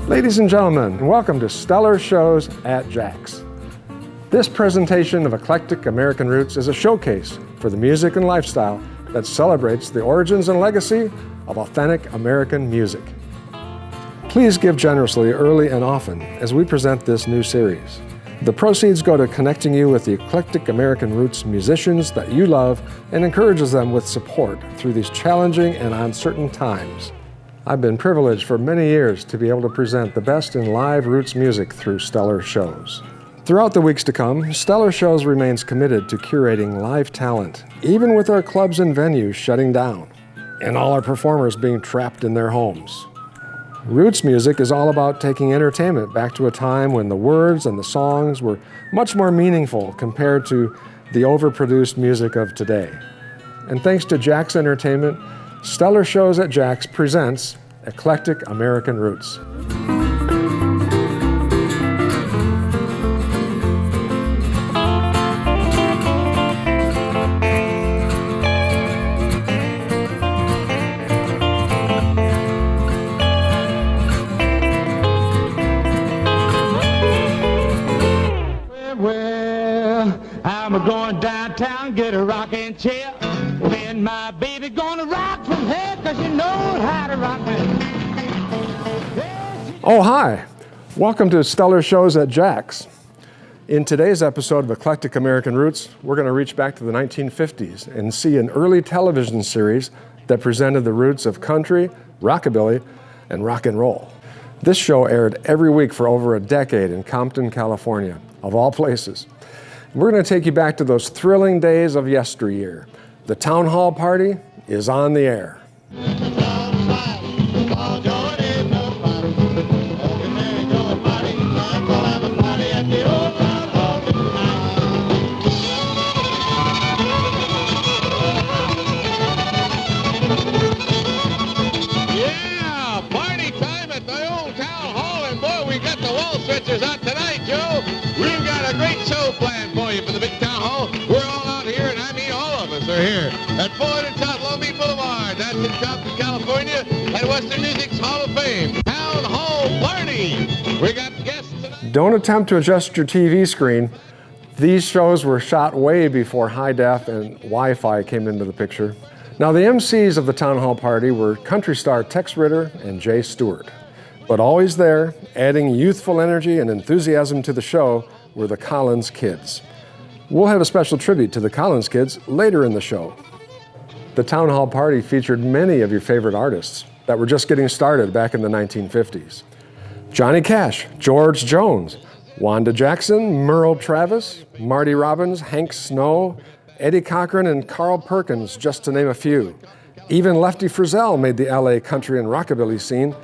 Ladies and gentlemen, welcome to Stellar Shows at Jack's. This presentation of eclectic American roots is a showcase for the music and lifestyle that celebrates the origins and legacy of authentic American music. Please give generously early and often as we present this new series. The proceeds go to connecting you with the eclectic American roots musicians that you love and encourages them with support through these challenging and uncertain times. I've been privileged for many years to be able to present the best in live roots music through Stellar Shows. Throughout the weeks to come, Stellar Shows remains committed to curating live talent, even with our clubs and venues shutting down, and all our performers being trapped in their homes. Roots music is all about taking entertainment back to a time when the words and the songs were much more meaningful compared to the overproduced music of today. And thanks to Jack's Entertainment, Stellar Shows at Jack's presents Eclectic American Roots. Well, I'm going downtown, get a rocking chair. When my baby gonna rock from here, 'cause you know how to rock me. Oh, hi. Welcome to Stellar Shows at Jack's. In today's episode of Eclectic American Roots, we're going to reach back to the 1950s and see an early television series that presented the roots of country, rockabilly, and rock and roll. This show aired every week for over a decade in Compton, California, of all places. We're going to take you back to those thrilling days of yesteryear. The Town Hall Party is on the air. Yeah, party time at the old Town Hall, and boy, we got the wall stretchers out tonight, Joe. We've got a great show planned for you for the big Town Hall. We're all out here, and I mean all of us are here at 400 South Long Beach Boulevard. That's in Compton, California, at Western Music's Hall of Fame. Town Hall Party. We got guests tonight. Don't attempt to adjust your TV screen. These shows were shot way before high def and Wi-Fi came into the picture. Now, the MCs of the Town Hall Party were country star Tex Ritter and Jay Stewart. But always there, adding youthful energy and enthusiasm to the show, were the Collins Kids. We'll have a special tribute to the Collins Kids later in the show. The Town Hall Party featured many of your favorite artists that were just getting started back in the 1950s. Johnny Cash, George Jones, Wanda Jackson, Merle Travis, Marty Robbins, Hank Snow, Eddie Cochran, and Carl Perkins, just to name a few. Even Lefty Frizzell made the LA country and rockabilly scene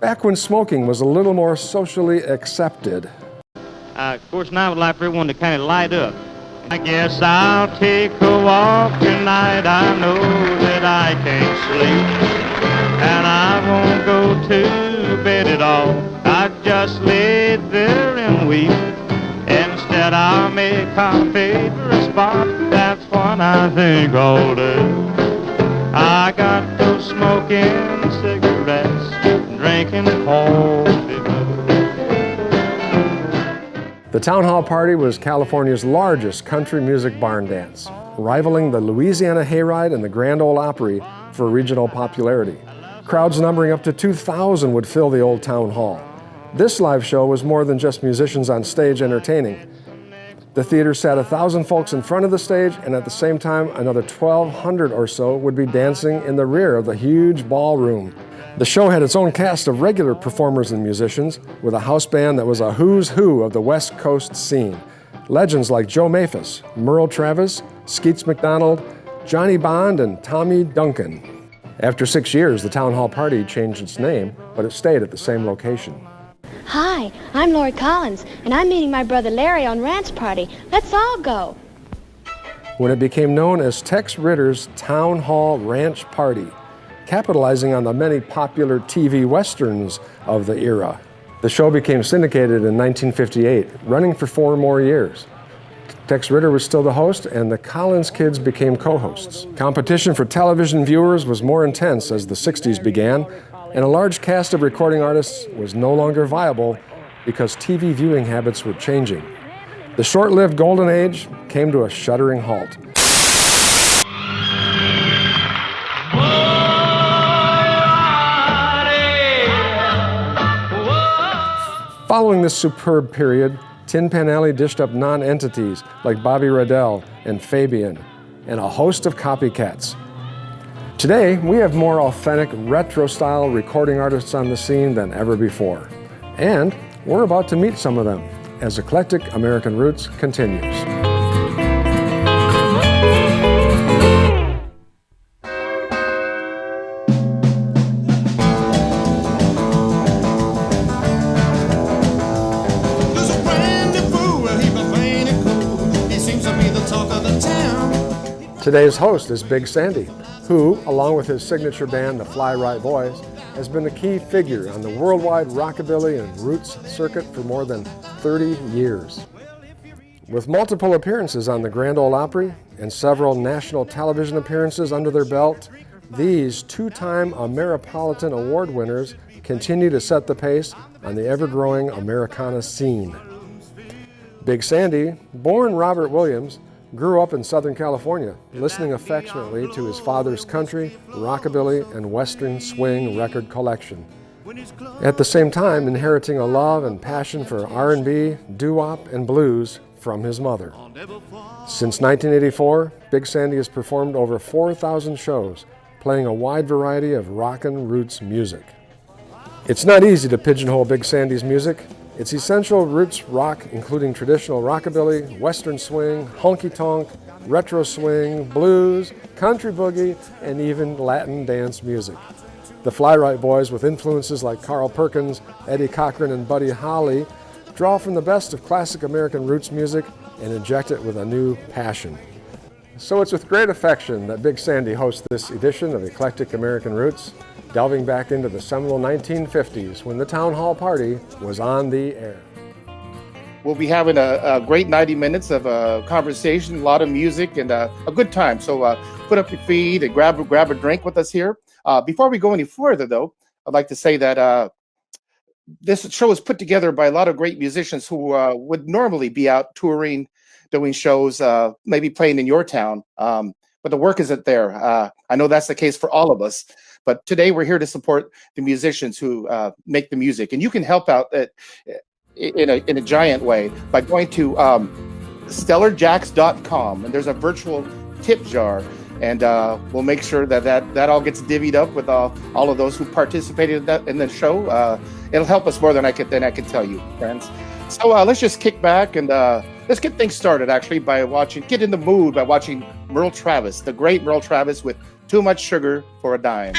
back when smoking was a little more socially accepted. Of course, now I would like for everyone to kind of light up. I guess I'll take a walk tonight. I know that I can't sleep, and I won't go to bed at all. I just lay there and weep. Instead, I'll make our favorite spot. That's what I think I'll do. I got to smoking cigarettes, drinking coffee. The Town Hall Party was California's largest country music barn dance, rivaling the Louisiana Hayride and the Grand Ole Opry for regional popularity. Crowds numbering up to 2,000 would fill the old town hall. This live show was more than just musicians on stage entertaining. The theater sat 1,000 folks in front of the stage, and at the same time, another 1,200 or so would be dancing in the rear of the huge ballroom. The show had its own cast of regular performers and musicians, with a house band that was a who's who of the West Coast scene. Legends like Joe Maphis, Merle Travis, Skeets McDonald, Johnny Bond, and Tommy Duncan. After 6 years, the Town Hall Party changed its name, but it stayed at the same location. Hi, I'm Lori Collins, and I'm meeting my brother Larry on Ranch Party. Let's all go. When it became known as Tex Ritter's Town Hall Ranch Party, capitalizing on the many popular TV westerns of the era. The show became syndicated in 1958, running for 4 more years. Tex Ritter was still the host, and the Collins Kids became co-hosts. Competition for television viewers was more intense as the 60s began, And a large cast of recording artists was no longer viable because TV viewing habits were changing. The short-lived golden age came to a shuddering halt. Following this superb period, Tin Pan Alley dished up non-entities like Bobby Redell and Fabian, and a host of copycats. Today, we have more authentic, retro-style recording artists on the scene than ever before. And we're about to meet some of them as Eclectic American Roots continues. Today's host is Big Sandy, who, along with his signature band, the Fly Right Boys, has been a key figure on the worldwide rockabilly and roots circuit for more than 30 years. With multiple appearances on the Grand Ole Opry and several national television appearances under their belt, these two-time Ameripolitan Award winners continue to set the pace on the ever-growing Americana scene. Big Sandy, born Robert Williams, grew up in Southern California, listening affectionately to his father's country, rockabilly, and western swing record collection. At the same time, inheriting a love and passion for R&B, doo-wop, and blues from his mother. Since 1984, Big Sandy has performed over 4,000 shows, playing a wide variety of rockin' roots music. It's not easy to pigeonhole Big Sandy's music. It's essential roots rock, including traditional rockabilly, western swing, honky-tonk, retro swing, blues, country boogie, and even Latin dance music. The Fly Right Boys, with influences like Carl Perkins, Eddie Cochran, and Buddy Holly, draw from the best of classic American roots music and inject it with a new passion. So it's with great affection that Big Sandy hosts this edition of Eclectic American Roots, delving back into the seminal 1950s when the Town Hall Party was on the air. We'll be having a great 90 minutes of conversation, a lot of music, and a good time. So put up your feet and grab a drink with us here. Before we go any further, though, I'd like to say that this show is put together by a lot of great musicians who would normally be out touring, doing shows, maybe playing in your town. But the work isn't there. I know that's the case for all of us. But today we're here to support the musicians who make the music. And you can help out in a giant way by going to stellarjacks.com. And there's a virtual tip jar. And we'll make sure that all gets divvied up with all of those who participated in the show. It'll help us more than I can tell you, friends. So let's just kick back and let's get things started, actually, get in the mood by watching Merle Travis, the great Merle Travis with Too Much Sugar for a Dime.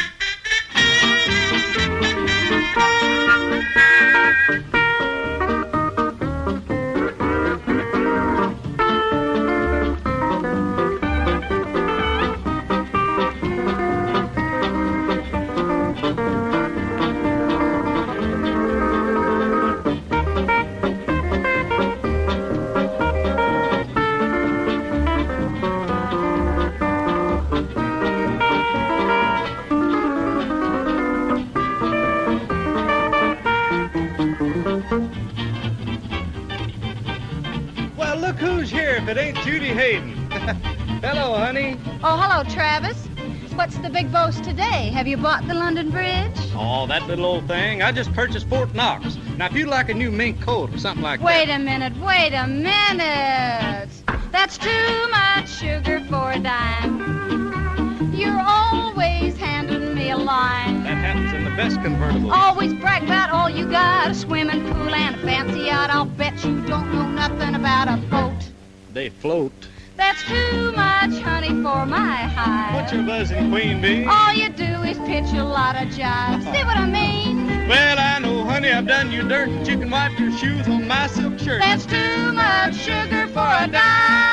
Hello, honey. Oh, hello, Travis. What's the big boast today? Have you bought the London Bridge? Oh, that little old thing. I just purchased Fort Knox. Now, if you'd like a new mink coat or something like Wait that. Wait a minute. That's too much sugar for a dime. You're always handing me a line. That happens in the best convertible. Always brag about all you got, a swimming pool and a fancy yacht. I'll bet you don't know nothing about a boat. They float. That's too much honey for my hide. What's your buzzing queen bee? All you do is pitch a lot of jive. See what I mean? Well, I know, honey, I've done you dirt, but you can wipe your shoes on my silk shirt. That's too much sugar for a dime.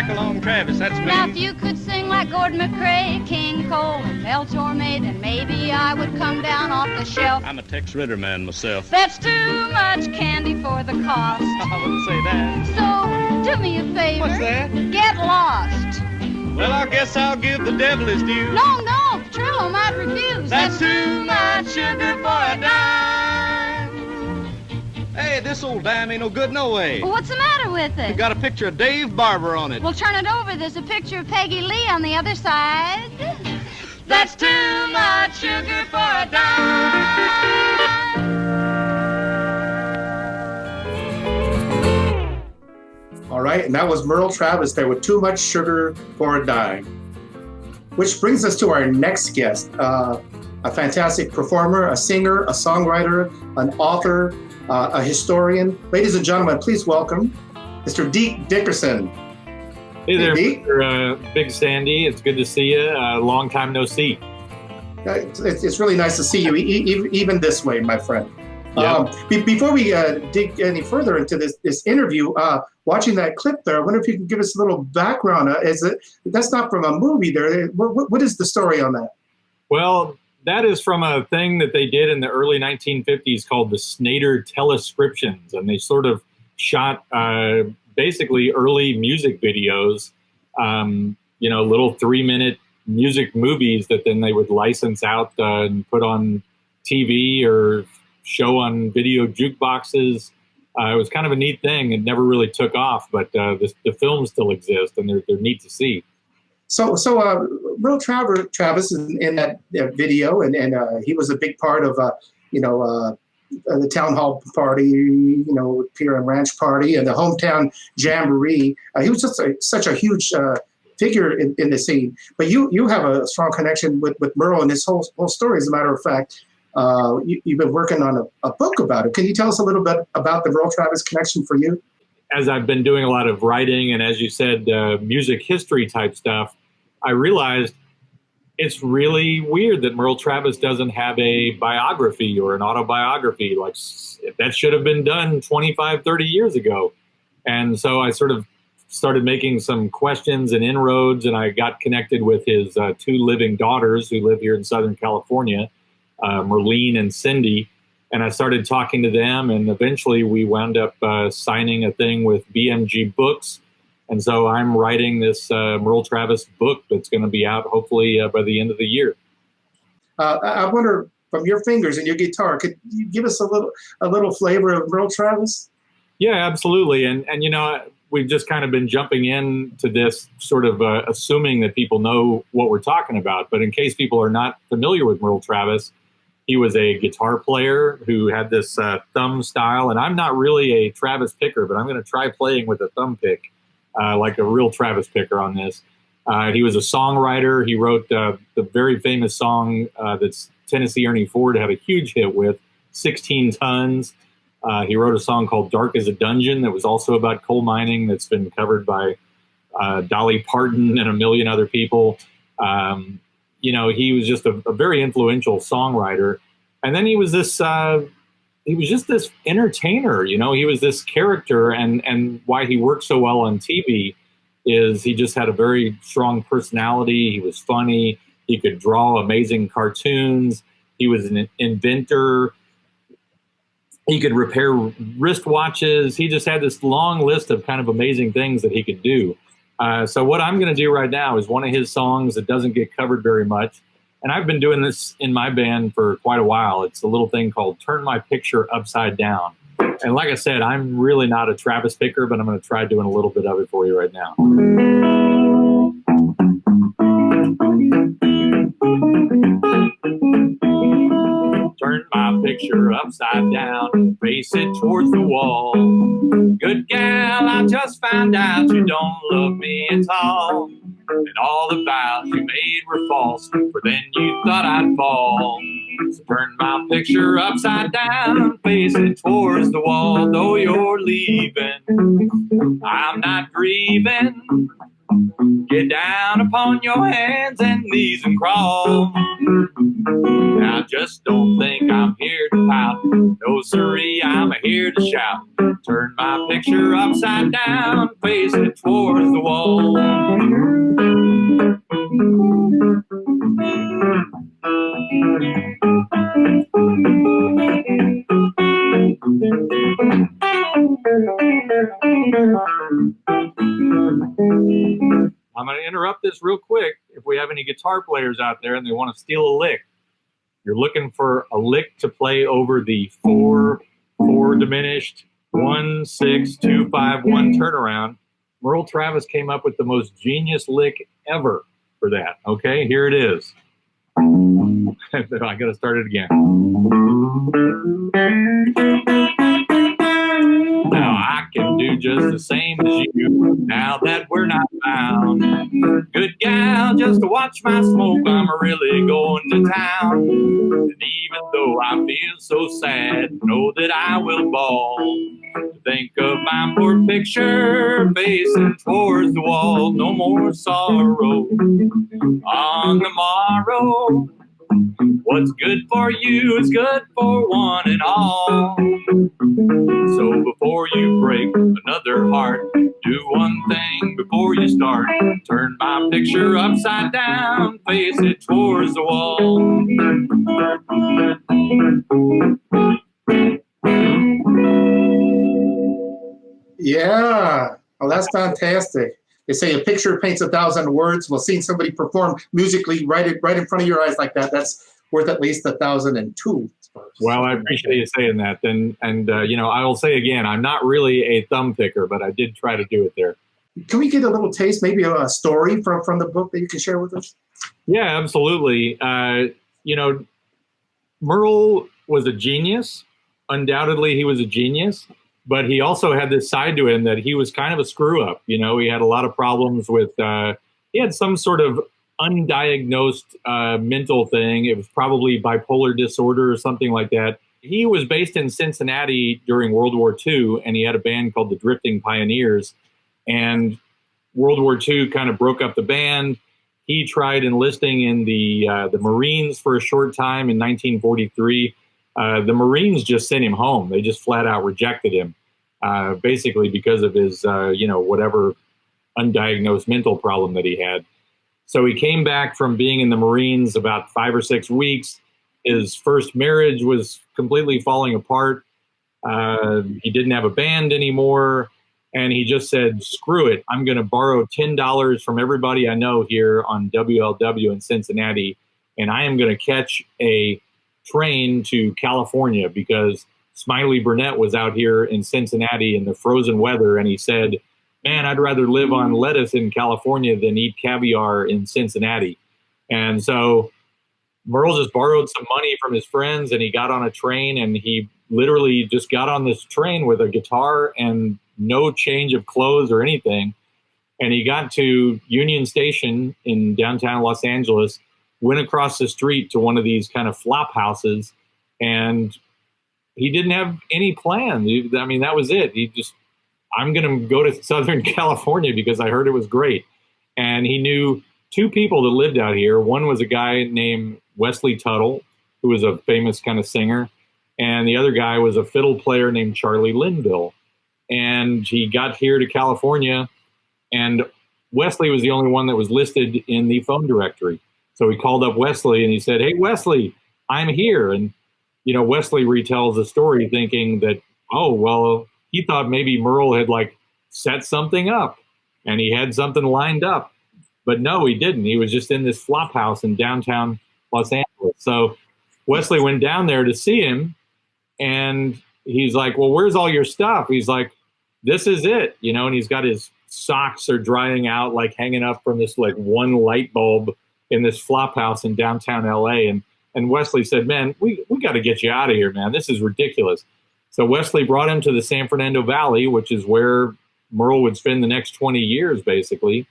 back along Travis, that's me. Now if you could sing like Gordon McRae, King Cole, and Mel Torme, then maybe I would come down off the shelf. I'm a Tex Ritter man myself. That's too much candy for the cost. I wouldn't say that. So, do me a favor. What's that? Get lost. Well, I guess I'll give the devil his due. No, Trillo might refuse. That's too much sugar for a dime. Hey, this old dime ain't no good no way. Well, what's the matter with It it? got a picture of Dave Barber on it. Well, turn it over. There's a picture of Peggy Lee on the other side. That's too much sugar for a dime. All right, and that was Merle Travis there with Too Much Sugar for a Dime. Which brings us to our next guest, a fantastic performer, a singer, a songwriter, an author, a historian. Ladies and gentlemen, please welcome Mr. Deke Dickerson. Hey there, Deke. Mr. Big Sandy. It's good to see you. Long time no see. It's really nice to see you, even this way, my friend. Yeah. Before we dig any further into this interview, watching that clip there, I wonder if you can give us a little background. That's not from a movie there. What is the story on that? Well, that is from a thing that they did in the early 1950s called the Snader Telescriptions. And they sort of shot basically early music videos, little 3-minute music movies that then they would license out and put on TV or show on video jukeboxes. It was kind of a neat thing. It never really took off, but the films still exist and they're neat to see. So Merle Travis is in that video, and he was a big part of the town hall party, Pier and Ranch party, and the hometown jamboree. He was just such a huge figure in the scene. But you have a strong connection with Merle and this whole story. As a matter of fact, you've been working on a book about it. Can you tell us a little bit about the Merle Travis connection for you? As I've been doing a lot of writing and, as you said, music history type stuff, I realized it's really weird that Merle Travis doesn't have a biography or an autobiography. Like, that should have been done 25, 30 years ago. And so I sort of started making some questions and inroads, and I got connected with his 2 living daughters who live here in Southern California, Merlene and Cindy. And I started talking to them, and eventually we wound up signing a thing with BMG Books. And so I'm writing this Merle Travis book that's going to be out hopefully by the end of the year. I wonder, from your fingers and your guitar, could you give us a little flavor of Merle Travis? Yeah, absolutely. And we've just kind of been jumping into this sort of assuming that people know what we're talking about. But in case people are not familiar with Merle Travis, he was a guitar player who had this thumb style. And I'm not really a Travis picker, but I'm going to try playing with a thumb pick, like a real Travis picker on this. He was a songwriter. He wrote the very famous song that's Tennessee Ernie Ford had a huge hit with, 16 Tons. He wrote a song called Dark as a Dungeon that was also about coal mining that's been covered by Dolly Parton and a million other people. He was just a very influential songwriter. And then he was just this entertainer, he was this character, and why he worked so well on TV is he just had a very strong personality. He was funny. He could draw amazing cartoons. He was an inventor. He could repair wristwatches. He just had this long list of kind of amazing things that he could do. So what I'm going to do right now is one of his songs that doesn't get covered very much. And I've been doing this in my band for quite a while. It's a little thing called Turn My Picture Upside Down. And like I said, I'm really not a Travis picker, but I'm going to try doing a little bit of it for you right now. Turn my picture upside down, face it towards the wall. Good gal, I just found out you don't love me at all. And all the vows you made were false, for then you thought I'd fall. So turn my picture upside down, face it towards the wall. Though you're leaving, I'm not grieving. Get down upon your hands and knees and crawl. Now just don't think I'm here to pout. No siree, I'm here to shout. Turn my picture upside down, face it towards the wall. I'm going to interrupt this real quick. If we have any guitar players out there and they want to steal a lick, you're looking for a lick to play over the 4/4 diminished 1/6-2-5-1 turnaround. Merle Travis came up with the most genius lick ever for that. Okay, here it is. I got to start it again. Now I can do just the same as you, now that we're not bound. Good gal, just to watch my smoke, I'm really going to town. And even though I feel so sad, know that I will bawl. Think of my poor picture, facing towards the wall. No more sorrow on the morrow. What's good for you is good for one and all. So before you break another heart, do one thing before you start. Turn my picture upside down, face it towards the wall. Yeah, well, that's fantastic. They say a picture paints 1,000 words. Well, seeing somebody perform musically right in front of your eyes like that, that's worth at least 1,002. Well, I appreciate you saying that. And you know, I will say again, I'm not really a thumb picker, but I did try to do it there. Can we get a little taste, maybe a story from the book that you can share with us? Yeah, absolutely. You know, Merle was a genius. Undoubtedly, he was a genius. But he also had this side to him that he was kind of a screw up. You know, he had a lot of problems with, he had some sort of undiagnosed mental thing. It was probably bipolar disorder or something like that. He was based in Cincinnati during World War II, and he had a band called the Drifting Pioneers. And World War II kind of broke up the band. He tried enlisting in the Marines for a short time in 1943. The Marines just sent him home. They just flat out rejected him, basically because of his, you know, whatever undiagnosed mental problem that he had. So he came back from being in the Marines about 5 or 6 weeks. His first marriage was completely falling apart. He didn't have a band anymore. And he just said, screw it. I'm going to borrow $10 from everybody I know here on WLW in Cincinnati. And I am going to catch a train to California because Smiley Burnett was out here in Cincinnati in the frozen weather. And he said, man, I'd rather live on lettuce in California than eat caviar in Cincinnati. And so Merle just borrowed some money from his friends and he got on a train, and he literally just got on this train with a guitar and no change of clothes or anything. And he got to Union Station in downtown Los Angeles, went across the street to one of these kind of flop houses, and he didn't have any plan. I mean, that was it. He just, I'm going to go to Southern California because I heard it was great. And he knew 2 people that lived out here. One was a guy named Wesley Tuttle, who was a famous kind of singer. And the other guy was a fiddle player named Charlie Linville. And he got here to California, and Wesley was the only one that was listed in the phone directory. So he called up Wesley and he said, hey, Wesley, I'm here. And, you know, Wesley retells the story thinking that, oh, well, he thought maybe Merle had like set something up and he had something lined up. But no, he didn't. He was just in this flop house in downtown Los Angeles. So Wesley went down there to see him, and he's like, well, where's all your stuff? He's like, this is it, you know, and he's got his socks are drying out, like hanging up from this like one light bulb in this flop house in downtown LA. And Wesley said, man, we got to get you out of here, man. This is ridiculous. So Wesley brought him to the San Fernando Valley, which is where Merle would spend the next 20 years, basically.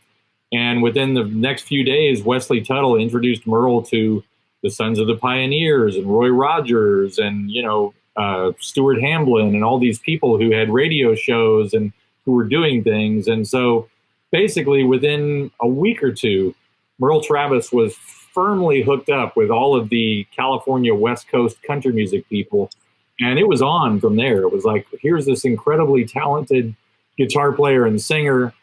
And within the next few days, Wesley Tuttle introduced Merle to the Sons of the Pioneers and Roy Rogers and, you know, Stuart Hamblin and all these people who had radio shows and who were doing things. And so basically within a week or two, Merle Travis was firmly hooked up with all of the California West Coast country music people. And it was on from there. It was like, here's this incredibly talented guitar player and singer,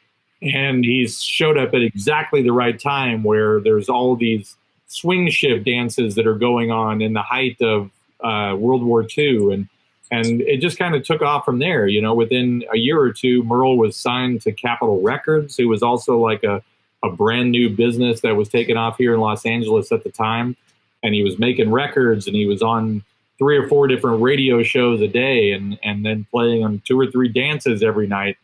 and he's showed up at exactly the right time where there's all these swing shift dances that are going on in the height of World War II. And it just kind of took off from there. You know, within a year or two, Merle was signed to Capitol Records. It was also like a brand new business that was taking off here in Los Angeles at the time. And he was making records, and he was on 3 or 4 different radio shows a day, and then playing on 2 or 3 dances every night.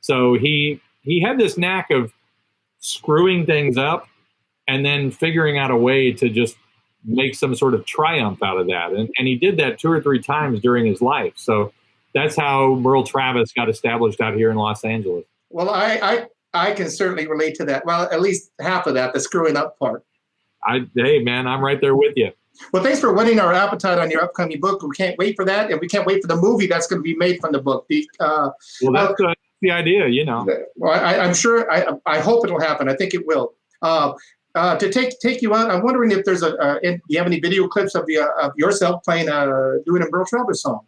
So he had this knack of screwing things up and then figuring out a way to just make some sort of triumph out of that. And he did that 2 or 3 times during his life. So that's how Merle Travis got established out here in Los Angeles. Well, I can certainly relate to that. Well, at least half of that, the screwing up part. Hey, man, I'm right there with you. Well, thanks for whetting our appetite on your upcoming book. We can't wait for that, and we can't wait for the movie that's going to be made from the book. Well, that's the idea, you know. Well, I'm sure. I hope it'll happen. I think it will. To take you out, I'm wondering if there's do you have any video clips of yourself playing doing a Merle Travis song?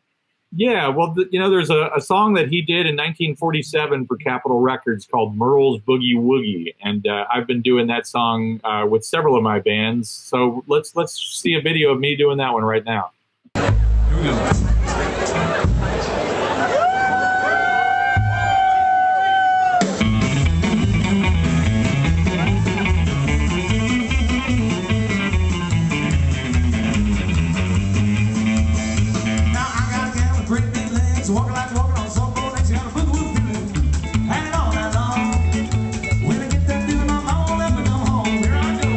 Yeah, well, there's a song that he did in 1947 for Capitol Records called Merle's Boogie Woogie, and I've been doing that song with several of my bands. So let's see a video of me doing that one right now. Here we go. Walking on some boat, she got a boogie woogie, hanging on that long. When I get that feeling, I'm all let me go home. Here I go.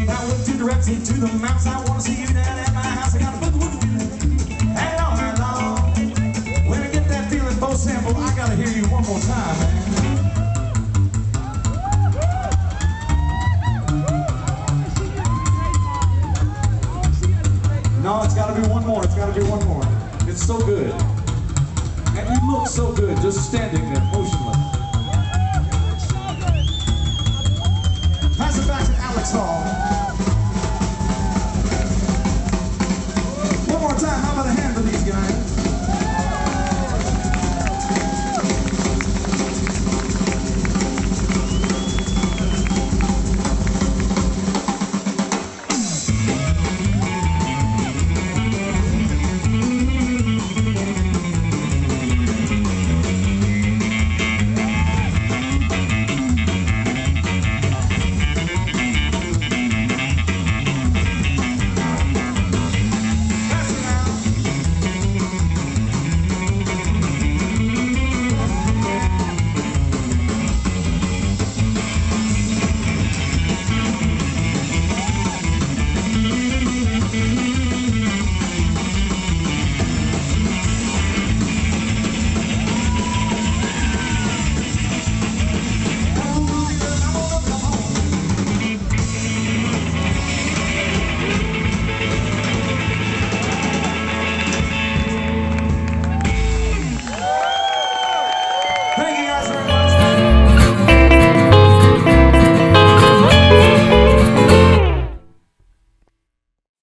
Now look to the reps and to the maps. I want to see you down at my house. I got a boogie woogie feeling, hanging on that long. When I get that feeling, both sample, I gotta hear you one more time, man. No, it's gotta be one more. It's gotta be one more. It's so good, and you look so good, just standing there, motionless. Pass it back to Alex Hall. One more time, how about a hand for these guys?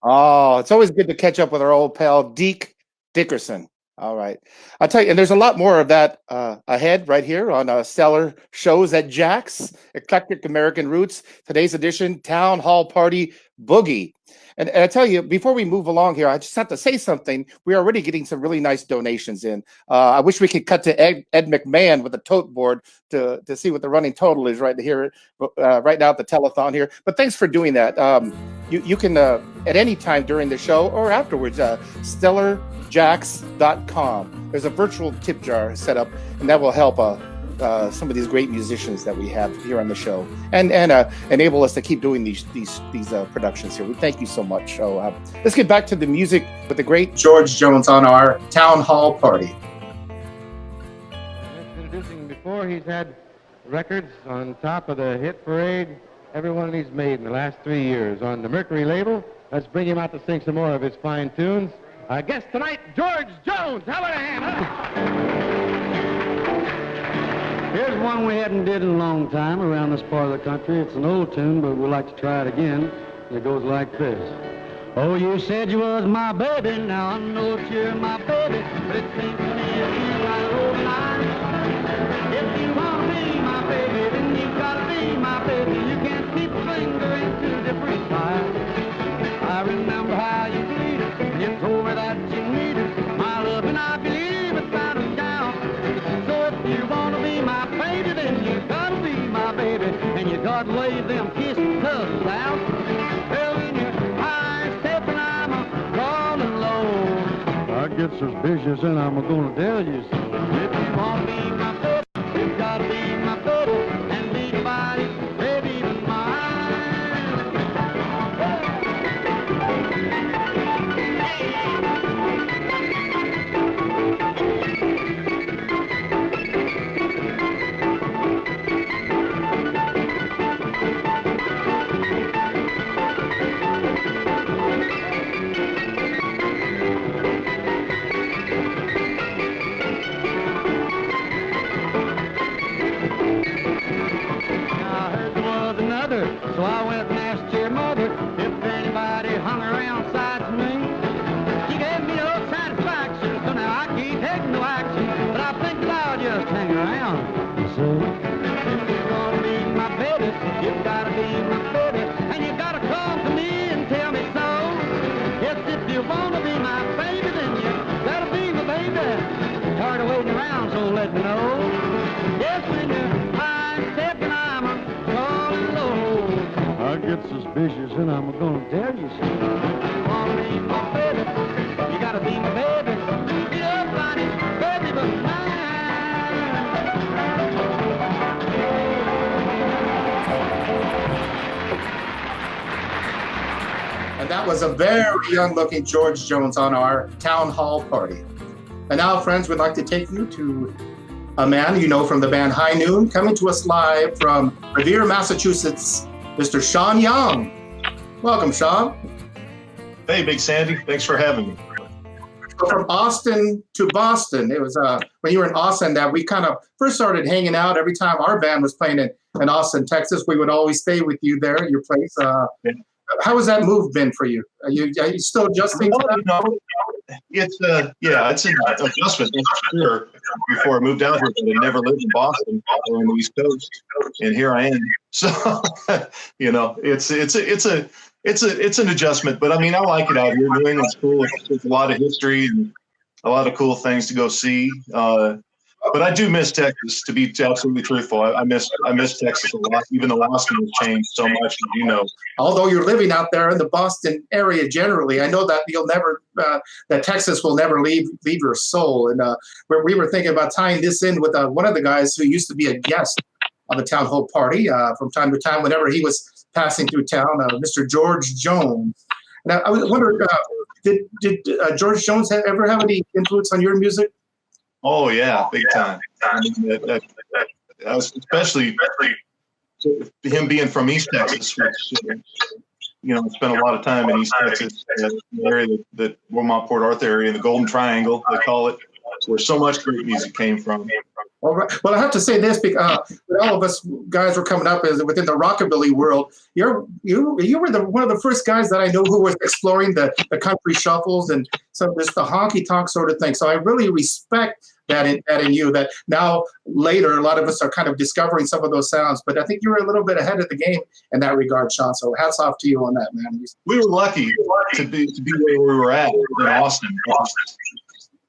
Oh, it's always good to catch up with our old pal, Deke Dickerson. All right. I'll tell you, and there's a lot more of that ahead right here on Stellar Shows at Jack's, Eclectic American Roots. Today's edition, Town Hall Party Boogie. And I tell you, before we move along here, I just have to say something. We're already getting some really nice donations in. I wish we could cut to Ed McMahon with a tote board to see what the running total is right here, right now at the telethon here. But thanks for doing that. You can, at any time during the show or afterwards, stellarjacks.com. There's a virtual tip jar set up, and that will help some of these great musicians that we have here on the show, and enable us to keep doing these productions here. We thank you so much. So let's get back to the music with the great George Jones on our Town Hall Party. Introducing before, he's had records on top of the hit parade. Every one he's made in the last 3 years on the Mercury label. Let's bring him out to sing some more of his fine tunes. Our guest tonight, George Jones. How about a hand, huh? Here's one we hadn't did in a long time around this part of the country. It's an old tune, but we'd like to try it again. It goes like this. Oh, you said you was my baby, now I know that you're my baby, but it seems to me you feel like old line. If you want to be my baby, then you gotta be my baby. You can't keep a finger in two different pies. I remember how you pleaded, and you told me that you needed my love, and I believe it's bound to down. So if you want to be my baby, then you gotta be my baby, and you gotta lay them kissing cuddles out. Well, when you're high stepping, I'm crawling low. I get suspicious, and I'm gonna tell you so. If you want to be my baby, you gotta be my baby, and be nobody's baby but mine. So I went and asked your mother if anybody hung around sides of me. She gave me no satisfaction, so now I can't take no action, but I think that I'll just hang around. So if you want to be my baby, you gotta be my baby, and you gotta come to me and tell me so. Yes, if you want to be my baby, then you gotta be my baby. Tired of waiting around, so let me know. Yes, when you're high stepping, I'm crawling low. I get suspicious, and I'm gonna tell you so. If you want to be my baby, you gotta be my baby. Nobody's baby but mine. And that was a very young-looking George Jones on our town hall party. And now, friends, we'd like to take you to a man you know from the band High Noon, coming to us live from Revere, Massachusetts, Mr. Shaun Young. Welcome, Shaun. Hey, Big Sandy. Thanks for having me. So from Austin to Boston, it was when you were in Austin that we kind of first started hanging out. Every time our band was playing in Austin, Texas, we would always stay with you there at your place. How has that move been for you? Are you still adjusting to that? No, it's it's an adjustment, that's for sure. Before I moved out here, but I never lived in Boston or on the East Coast, and here I am. So, it's an adjustment. But I mean, I like it out here. New England's cool. There's a lot of history and a lot of cool things to go see. But I do miss Texas, to be absolutely truthful. I miss Texas a lot. Even though Austin has changed so much, as you know. Although you're living out there in the Boston area generally, I know that you'll never, that Texas will never leave your soul. And we were thinking about tying this in with one of the guys who used to be a guest on the town hall party from time to time whenever he was passing through town, Mr. George Jones. Now, I was wondering, did George Jones ever have any influence on your music? Oh yeah, big time. I mean, especially him being from East Texas, which spent a lot of time in East Texas, the area that Wilmot, Port Arthur area, the Golden Triangle, they call it, where so much great music came from. All right. Well, I have to say this because when all of us guys were coming up within the rockabilly world, you were one of the first guys that I know who was exploring the country shuffles and some of this the honky tonk sort of thing. So I really respect that in you. That now later a lot of us are kind of discovering some of those sounds, but I think you were a little bit ahead of the game in that regard, Shaun. So hats off to you on that, man. We were lucky to be where we were at in Austin.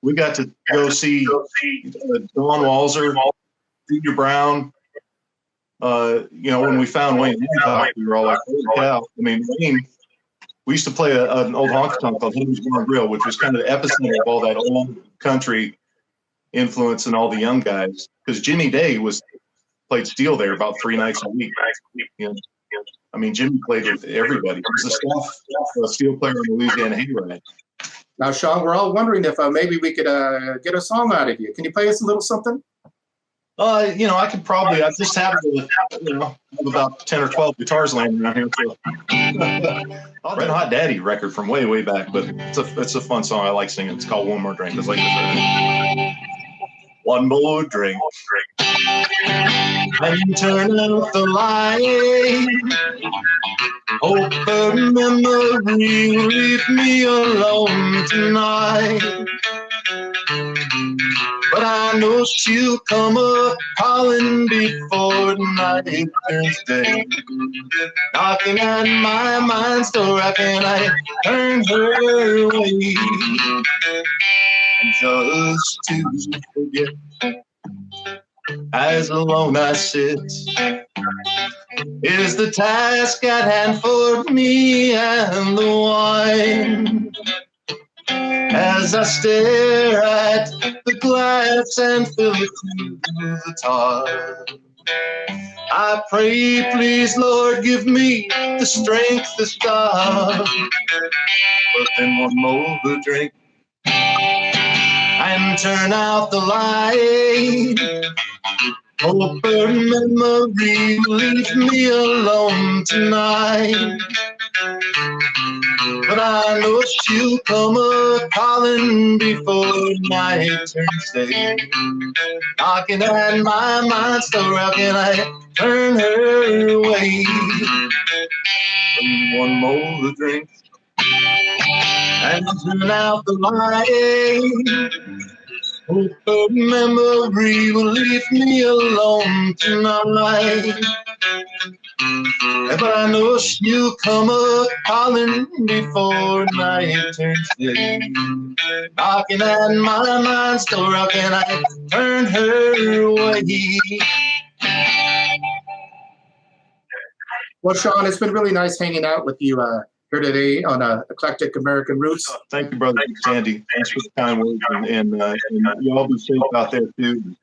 We got to go see Don Walzer, Junior Brown. When we found Wayne Hancock, we were all like, holy cow. I mean, Wayne, we used to play an old honky tonk called Henry's Bar and Grill, which was kind of the epicenter of all that old country influence and all the young guys. Because Jimmy Day played steel there about 3 nights a week. I mean, Jimmy played with everybody. He was a steel player in the Louisiana Hayride. Now, Shaun, we're all wondering if maybe we could get a song out of you. Can you play us a little something? I could probably. I just have about 10 or 12 guitars laying around here. So. Red Hot Daddy record from way, way back, but it's a fun song. I like singing. It's called One More Drink. It's like this. One more drink. And turn out the light. Hope the memory will leave me alone tonight. But I know she'll come calling before night turns day. Knocking at my mind's door, how can I turn her away? And just to forget, as alone I sit, is the task at hand for me and the wine. As I stare at the glass and fill it to the top, I pray, please, Lord, give me the strength to stop. But then one more drink and turn out the light. Hope her memory will leave me alone tonight. But I know she'll come calling before night turns day. Knocking at my mind's door, how can I turn her away? And one more drink and turn out the light. Hope her memory will leave me alone tonight. But I know she'll come calling before night turns day. Knocking at my mind's door, how can I turn her away? Well, Shaun, it's been really nice hanging out with you here today on Eclectic American Roots. Thank you, brother Sandy. Thanks for the kind words, and you all be safe out there too.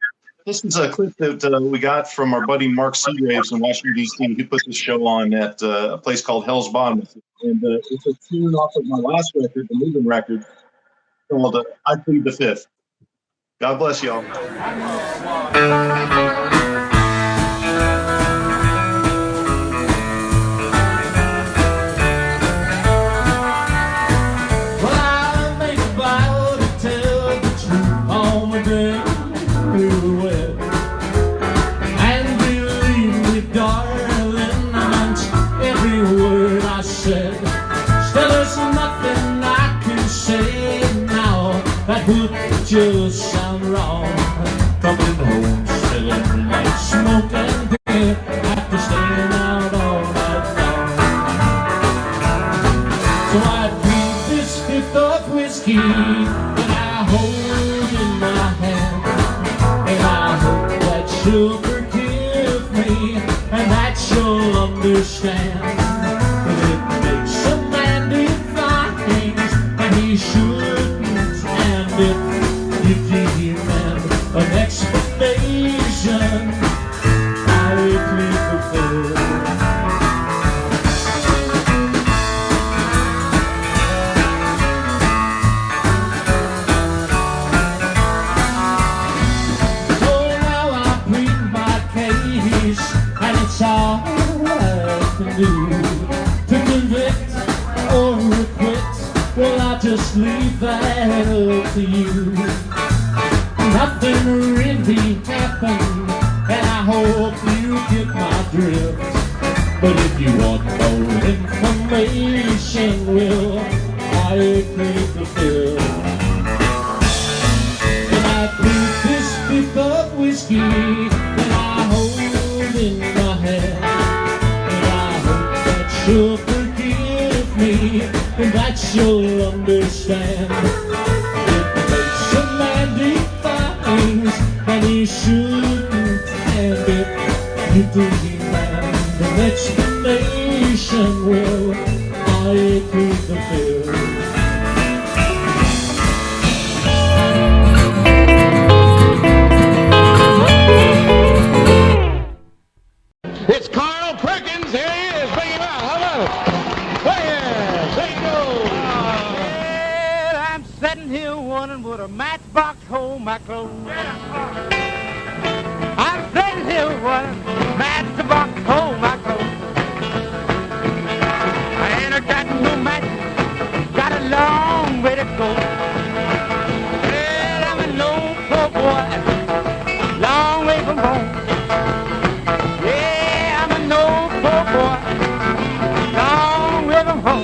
This is a clip that we got from our buddy Mark Seagraves in Washington, D.C. He put this show on at a place called Hell's Bottom. And it's a tune off of my last record, the Moving record, called I Plead the Fifth. God bless y'all. Just sound wrong. Coming home, smelling like smoke and beer after staying out all night long. So I beat this fifth of whiskey that I hold in my hand, and I hope that you'll forgive me and that you'll understand that it makes a man do things and he shouldn't, and if you demand an explanation, I will plead the fifth. So now I plead my case, and it's all I can do to convict or acquit. Well, I'll just leave that up to you. Nothing really happened, and I hope you get my drift. But if you want more information, well, I plead the fifth. And I plead this fifth of whiskey that I hold in my hand, and I hope that you'll forgive me and that you'll understand. And he shouldn't, and if you do demand an explanation, well, I plead the fifth. It's Carl Perkins. Here he is. Bring him out. Hello. Oh, yeah. There you go. Well, I'm sitting here wondering would a matchbox hold my clothes. I what? Matchbox hold my clothes. I ain't got no match, got a long way to go. Well, I'm an old poor boy, long way from home. Yeah, I'm an old poor boy, long way from home.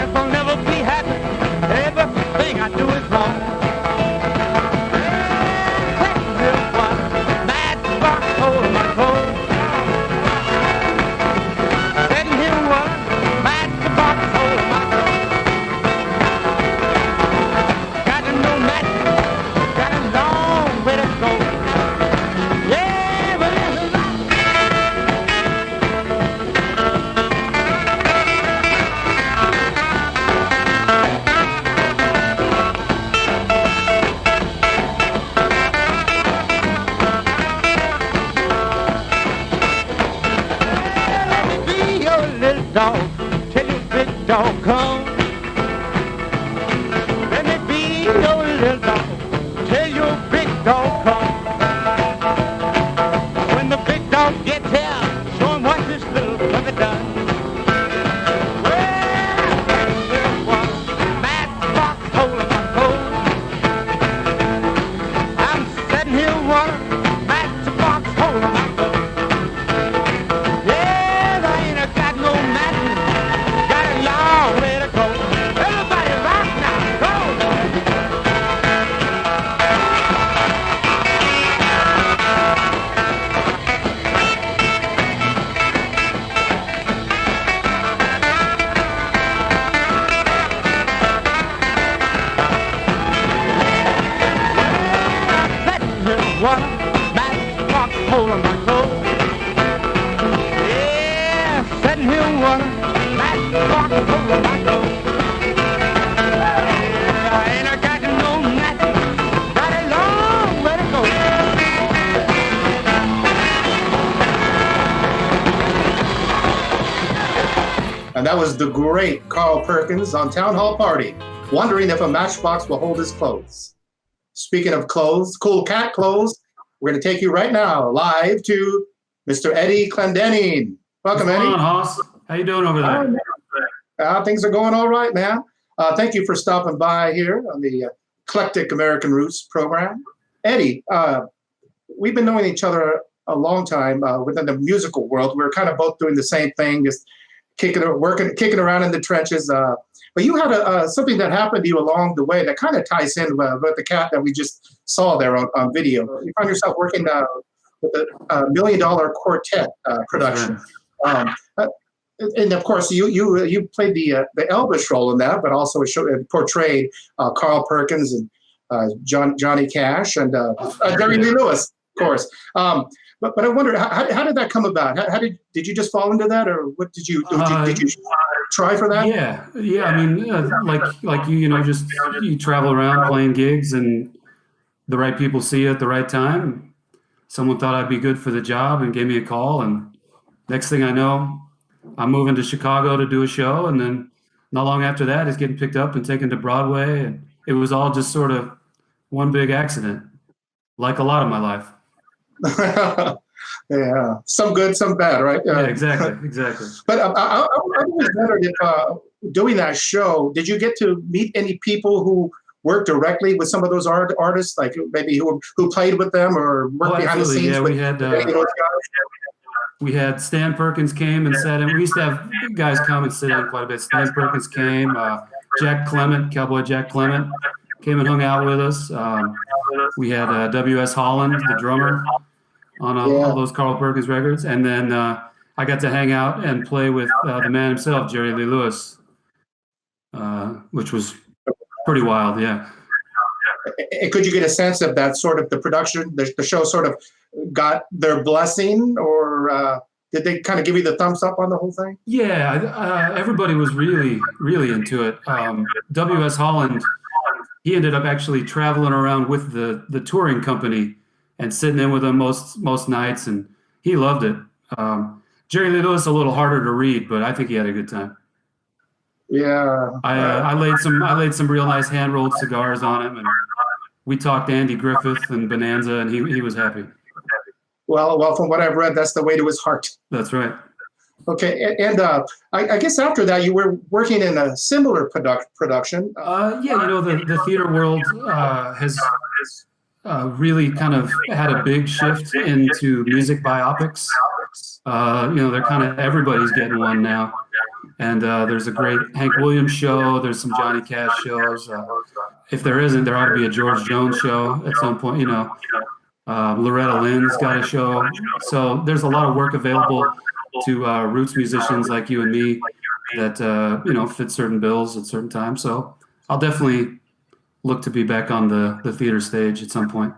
If I'll never be happy, everything I do is wrong. Dog, tell your big dog come. Let me be your little dog. Tell your big dog come. When the big dog gets here, show him what this little puppy done. Well, there was matchbox holding my coat. I'm sitting here wondering, matchbox holding my coat. Yeah, I ain't got no match. What? Matchbox hole in my coat. Yeah, sitting here wondering, matchbox hole in my coat. I ain't got no match, got a long way to go. And that was the great Carl Perkins on Town Hall Party, wondering if a matchbox will hold his clothes. Speaking of clothes, cool cat clothes, we're going to take you right now live to Mr. Eddie Clendening. Welcome, Eddie. What's going on, Hoss? How you doing over there? Things are going all right, man. Thank you for stopping by here on the Eclectic American Roots program. Eddie, we've been knowing each other a long time within the musical world. We're kind of both doing the same thing, just kicking around in the trenches. But you had something that happened to you along the way that kind of ties in with the cat that we just saw there on video. You found yourself working with a $1 Million Quartet production. And of course, you played the Elvis role in that, but also portrayed Carl Perkins and Johnny Cash and Jerry Lee Lewis, of course. But I wonder, how did that come about? How did you just fall into that, or what did you did you try for that? Yeah. I mean, like you just you travel around playing gigs, and the right people see you at the right time. Someone thought I'd be good for the job and gave me a call, and next thing I know, I'm moving to Chicago to do a show, and then not long after that, it's getting picked up and taken to Broadway, and it was all just sort of one big accident, like a lot of my life. Yeah, some good, some bad, right? Yeah, exactly. But I was wondering if doing that show, did you get to meet any people who worked directly with some of those artists, like maybe who played with them or worked behind the scenes? Yeah, with we had those guys? we had Stan Perkins came and sat in. We used to have guys come and sit in quite a bit. Stan Perkins came. Jack Clement, Cowboy Jack Clement, came and hung out with us. We had W.S. Holland, the drummer, on all those Carl Perkins records. And then I got to hang out and play with the man himself, Jerry Lee Lewis, which was pretty wild, yeah. And could you get a sense of that sort of the production, the show sort of got their blessing, or did they kind of give you the thumbs up on the whole thing? Yeah, everybody was really, really into it. W.S. Holland, he ended up actually traveling around with the touring company and sitting in with them most nights, and he loved it. Jerry Lee Lewis a little harder to read, but I think he had a good time. Yeah, I laid some real nice hand rolled cigars on him, and we talked Andy Griffith and Bonanza, and he was happy. Well, from what I've read, that's the way to his heart. That's right. Okay, and I guess after that, you were working in a similar production. Yeah, you know, the theater world has really kind of had a big shift into music biopics. You know, they're kind of, everybody's getting one now. And there's a great Hank Williams show. There's some Johnny Cash shows. If there isn't, there ought to be a George Jones show at some point, you know. Loretta Lynn's got a show. So there's a lot of work available to roots musicians like you and me that, you know, fit certain bills at certain times. So I'll definitely look to be back on the theater stage at some point.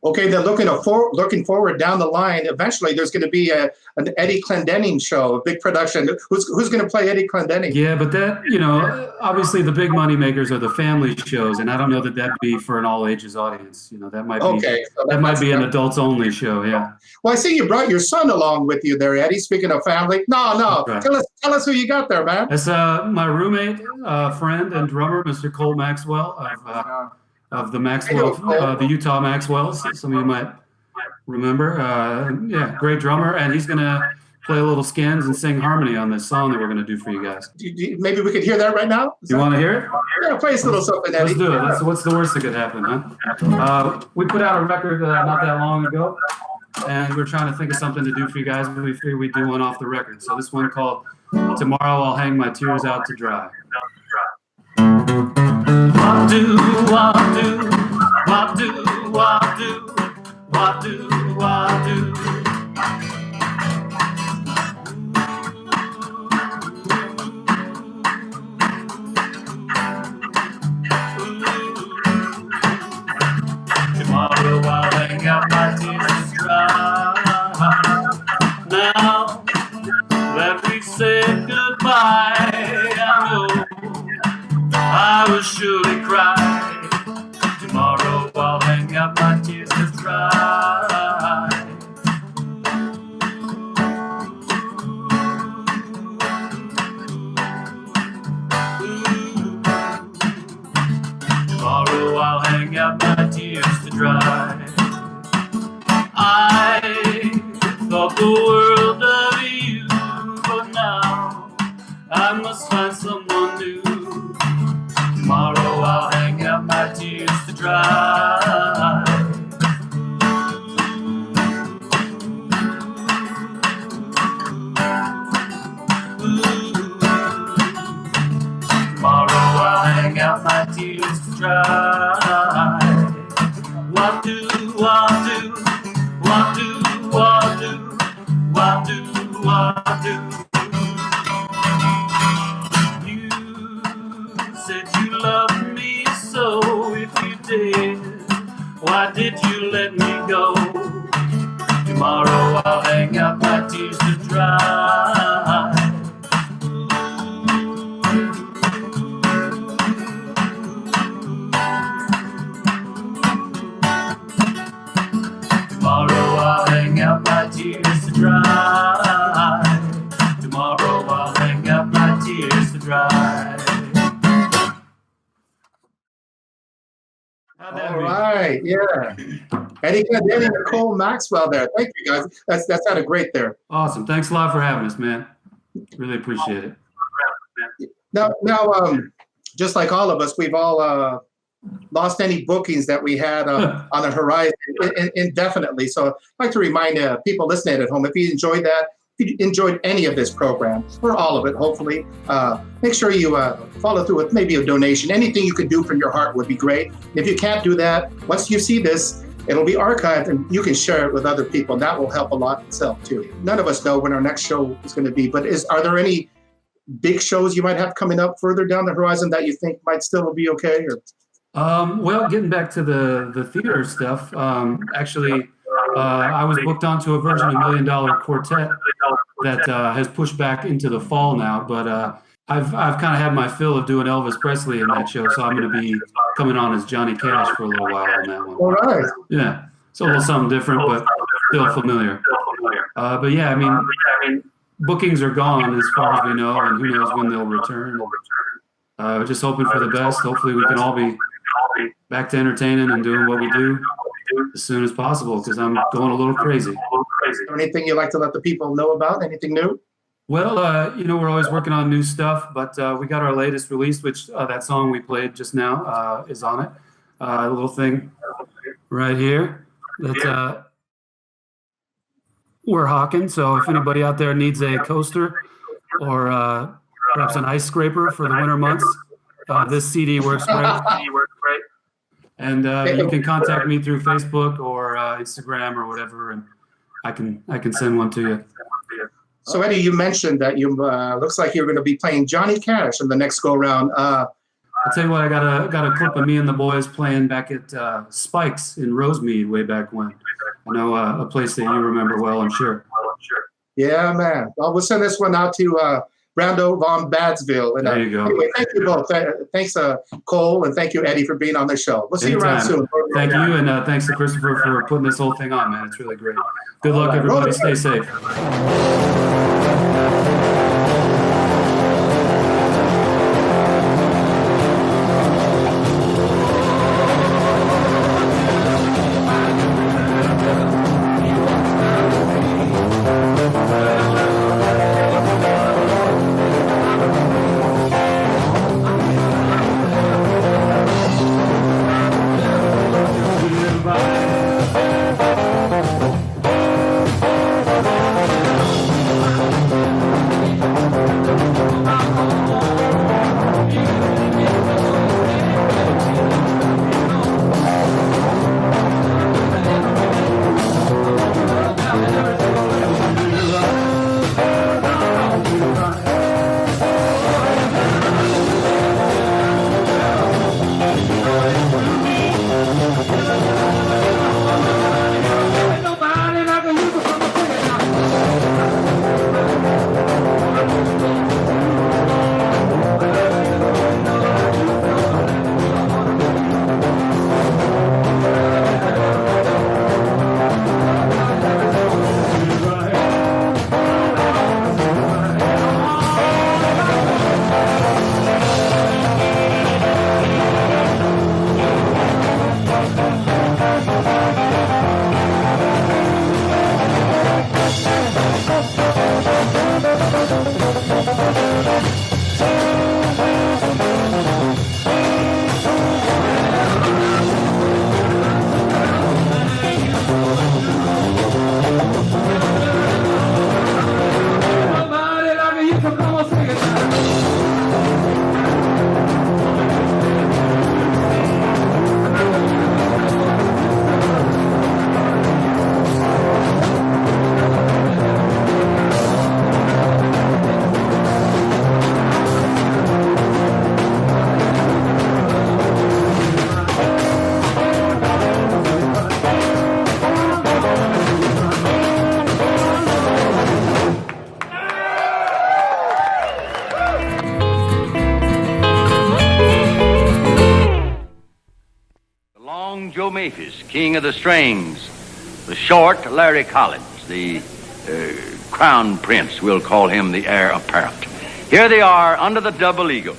Okay, then looking forward down the line, eventually there's going to be an Eddie Clendening show, a big production. Who's going to play Eddie Clendening? Yeah, but that, you know, obviously the big money makers are the family shows, and I don't know that that'd be for an all ages audience. You know, that might be so that might be an adults only show. Yeah. Well, I see you brought your son along with you there, Eddie. Speaking of family, no, right. Tell us who you got there, man. That's my roommate, friend, and drummer, Mr. Cole Maxwell of the Maxwell, the Utah Maxwells. Some of you might remember. Yeah, great drummer, and he's gonna play a little skins and sing harmony on this song that we're gonna do for you guys. Maybe we could hear that right now. You want to hear it? Yeah, play us a little something, Eddie. Let's do it. What's the worst that could happen, huh? We put out a record not that long ago, and we're trying to think of something to do for you guys. We figured we'd do one off the record. So this one called "Tomorrow I'll Hang My Tears Out to Dry." What do I do? What do I do? What do I do? Tomorrow I'll hang out my tears to dry. Now that we've said goodbye, I know I will surely cry. Tomorrow I'll hang out my tears to dry. Tomorrow I'll hang out my tears to dry. I thought the world of you, but now I must find someone new. Tomorrow I'll hang out my tears to dry. Tomorrow I'll hang out my tears to dry. What do I do? What do I do? What do I do? Love me so, if you did, why did you let me go? Tomorrow I'll hang out my tears to dry. Tomorrow I'll hang out my tears to dry. Tomorrow I'll hang out my tears to dry. All right, yeah. Eddie Clendening and Cole Maxwell there. Thank you, guys. That sounded great there. Awesome. Thanks a lot for having us, man. Really appreciate it. Now, just like all of us, we've all lost any bookings that we had on the horizon indefinitely. So I'd like to remind people listening at home, if you enjoyed that, if you enjoyed any of this program, or all of it, hopefully, make sure you follow through with maybe a donation. Anything you can do from your heart would be great. If you can't do that, once you see this, it'll be archived and you can share it with other people. And that will help a lot itself too. None of us know when our next show is going to be, but are there any big shows you might have coming up further down the horizon that you think might still be okay? Or well, getting back to the theater stuff, actually, I was booked onto a version of $1 Million Quartet that has pushed back into the fall now, but I've kind of had my fill of doing Elvis Presley in that show, so I'm going to be coming on as Johnny Cash for a little while on that one. All right. Yeah, it's a little something different, but still familiar. But yeah, I mean, bookings are gone as far as we know, and who knows when they'll return. Just hoping for the best. Hopefully we can all be back to entertaining and doing what we do. as soon as possible because I'm going a little crazy. Is there anything you'd like to let the people know about? Anything new? Well, we're always working on new stuff, but we got our latest release, which that song we played just now is on it. A little thing right here that we're hawking. So if anybody out there needs a coaster or perhaps an ice scraper for the winter months, this CD works great. And you can contact me through Facebook or Instagram or whatever, and I can send one to you. So Eddie, you mentioned that you looks like you're going to be playing Johnny Cash in the next go round. I'll tell you what, I got a clip of me and the boys playing back at Spike's in Rosemead way back when. I know a place that you remember well, I'm sure. Yeah, man. Well, we'll send this one out to Brando von Badsville. And, there you go. Anyway, thank you both. Thanks, Cole, and thank you, Eddie, for being on the show. We'll see you around soon. Thank you, and thanks to Christopher for putting this whole thing on, man. It's really great. Good luck, everybody. Stay safe. Maphis, king of the strings, the short Larry Collins, the crown prince, we'll call him the heir apparent. Here they are under the double eagle.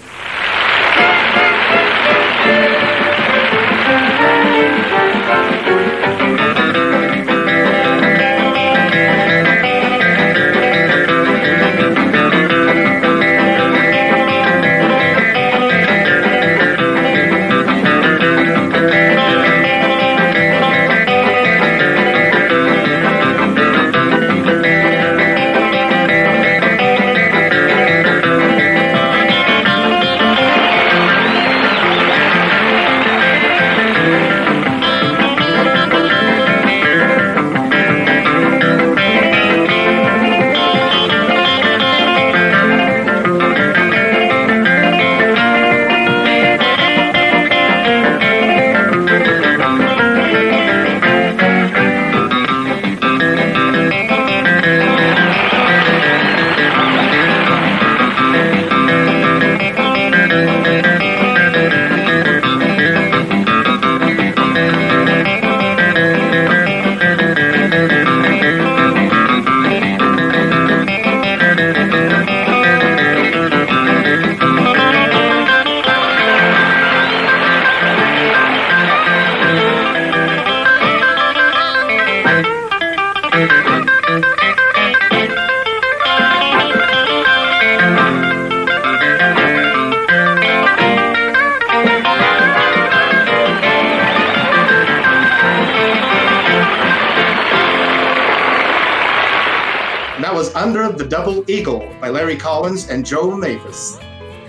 Under the Double Eagle by Larry Collins and Joe Maphis.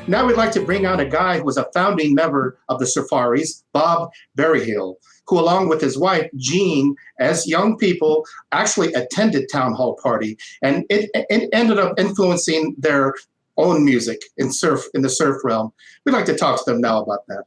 Now we'd like to bring on a guy who was a founding member of the Surfaris, Bob Berryhill, who along with his wife, Jean, as young people, actually attended Town Hall Party, and it ended up influencing their own music in the surf realm. We'd like to talk to them now about that.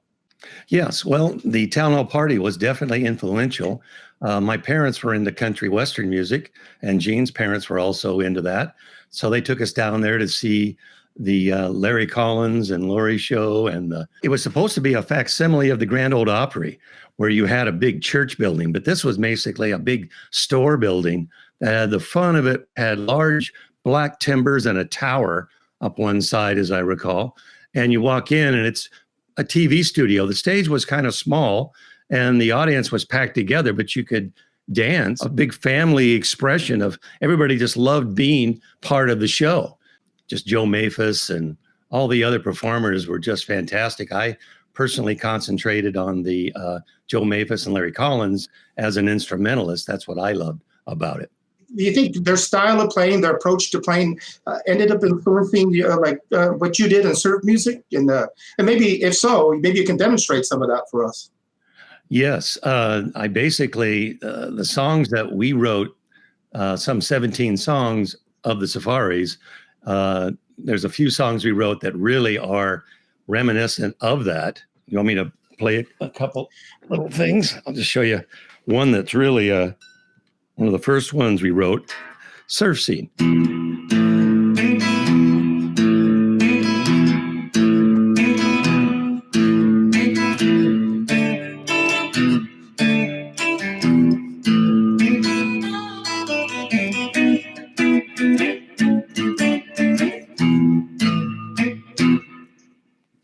Yes, well, the Town Hall Party was definitely influential. My parents were into country western music, and Jean's parents were also into that. So they took us down there to see the Larry Collins and Laurie show. And it was supposed to be a facsimile of the Grand Ole Opry, where you had a big church building, but this was basically a big store building. The front of it had large black timbers and a tower up one side, as I recall. And you walk in and it's a TV studio. The stage was kind of small and the audience was packed together, but you could dance. A big family expression of everybody just loved being part of the show. Just Joe Maphis and all the other performers were just fantastic. I personally concentrated on the Joe Maphis and Larry Collins as an instrumentalist. That's what I loved about it. Do you think their style of playing, their approach to playing, ended up influencing what you did in surf music? And maybe, if so, maybe you can demonstrate some of that for us. Yes, I basically, the songs that we wrote, some 17 songs of the Surfaris, there's a few songs we wrote that really are reminiscent of that. You want me to play a couple little things? I'll just show you one that's really one of the first ones we wrote, Surf Scene.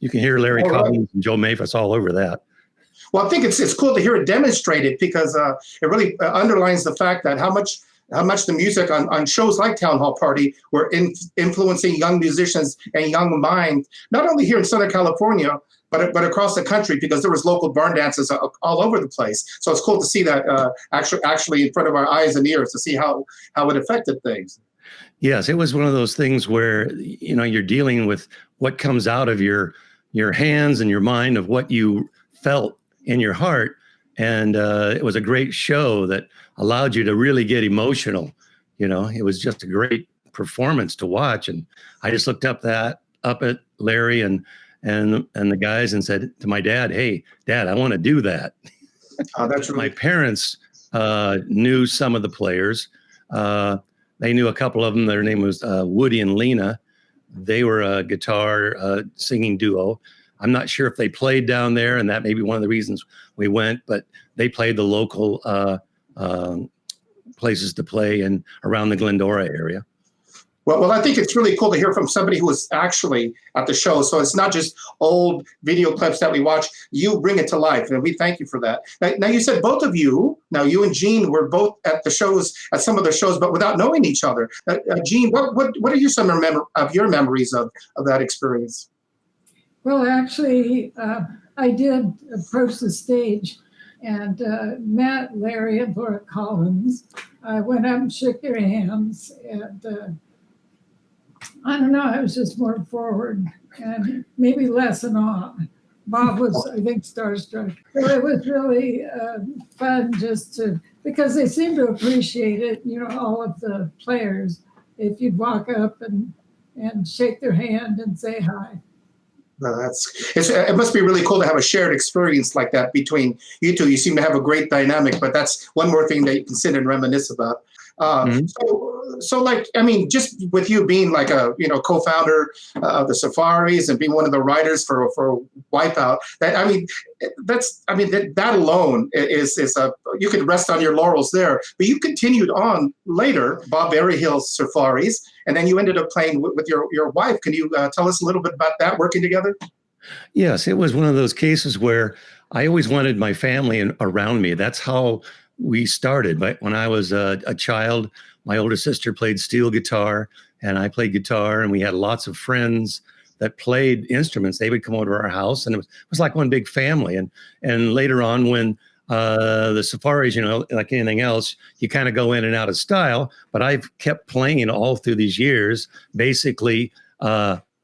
You can hear Larry Collins and Joe Maphis all over that. Well, I think it's cool to hear it demonstrated because it really underlines the fact that how much the music on shows like Town Hall Party were influencing young musicians and young minds, not only here in Southern California, but across the country, because there was local barn dances all over the place. So it's cool to see that actually in front of our eyes and ears, to see how it affected things. Yes, it was one of those things where, you know, you're dealing with what comes out of your hands and your mind, of what you felt in your heart. And it was a great show that allowed you to really get emotional. You know, it was just a great performance to watch. And I just looked up at Larry and the guys and said to my dad, "Hey, Dad, I want to do that." That's really... My parents knew some of the players. They knew a couple of them. Their name was Woody and Lena. They were a guitar singing duo. I'm not sure if they played down there, and that may be one of the reasons we went, but they played the local places to play in around the Glendora area. Well, I think it's really cool to hear from somebody who was actually at the show. So it's not just old video clips that we watch. You bring it to life, and we thank you for that. Now you said both of you, you and Jean were both at the shows, at some of the shows, but without knowing each other. Jean, what are some of your memories of that experience? Well, actually, I did approach the stage and met Larry and Laura Collins. I went up and shook their hands, and I don't know, I was just more forward and maybe less in awe. Bob was, I think, starstruck. So it was really fun because they seemed to appreciate it, all of the players, if you'd walk up and shake their hand and say hi. It must be really cool to have a shared experience like that between you two. You seem to have a great dynamic, but that's one more thing that you can sit and reminisce about. Just with you being like a co-founder of the Surfaris and being one of the writers for Wipeout, that alone is you could rest on your laurels there. But you continued on later, Bob Berryhill's Surfaris, and then you ended up playing with your wife. Can you tell us a little bit about that, working together? Yes, it was one of those cases where I always wanted my family around me. That's how we started. But when I was a child, my older sister played steel guitar and I played guitar, and we had lots of friends that played instruments. They would come over to our house, and it was like one big family. And later on, when The Surfaris, like anything else, you kind of go in and out of style, but I've kept playing all through these years, basically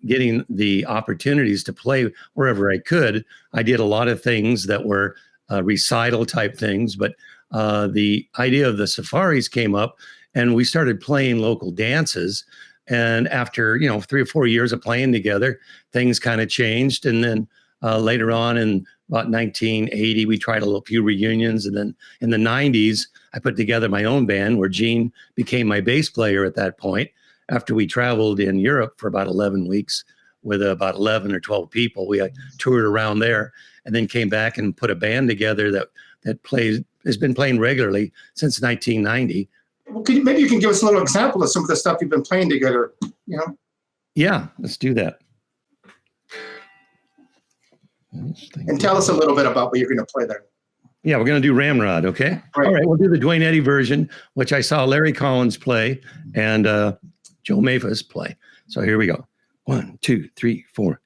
getting the opportunities to play wherever I could. I did a lot of things that were recital type things, but the idea of the Surfaris came up and we started playing local dances. And after, 3 or 4 years of playing together, things kind of changed. And then later on in about 1980, we tried a few reunions. And then in the 90s, I put together my own band where Gene became my bass player at that point. After we traveled in Europe for about 11 weeks with about 11 or 12 people, we toured around there and then came back and put a band together that has been playing regularly since 1990. Well, maybe you can give us a little example of some of the stuff you've been playing together, Yeah, let's do that. And tell us a little bit about what you're going to play there. Yeah, we're going to do Ramrod, okay? Great. All right, we'll do the Dwayne Eddy version, which I saw Larry Collins play and Joe Maphis play. So here we go. 1, 2, 3, 4.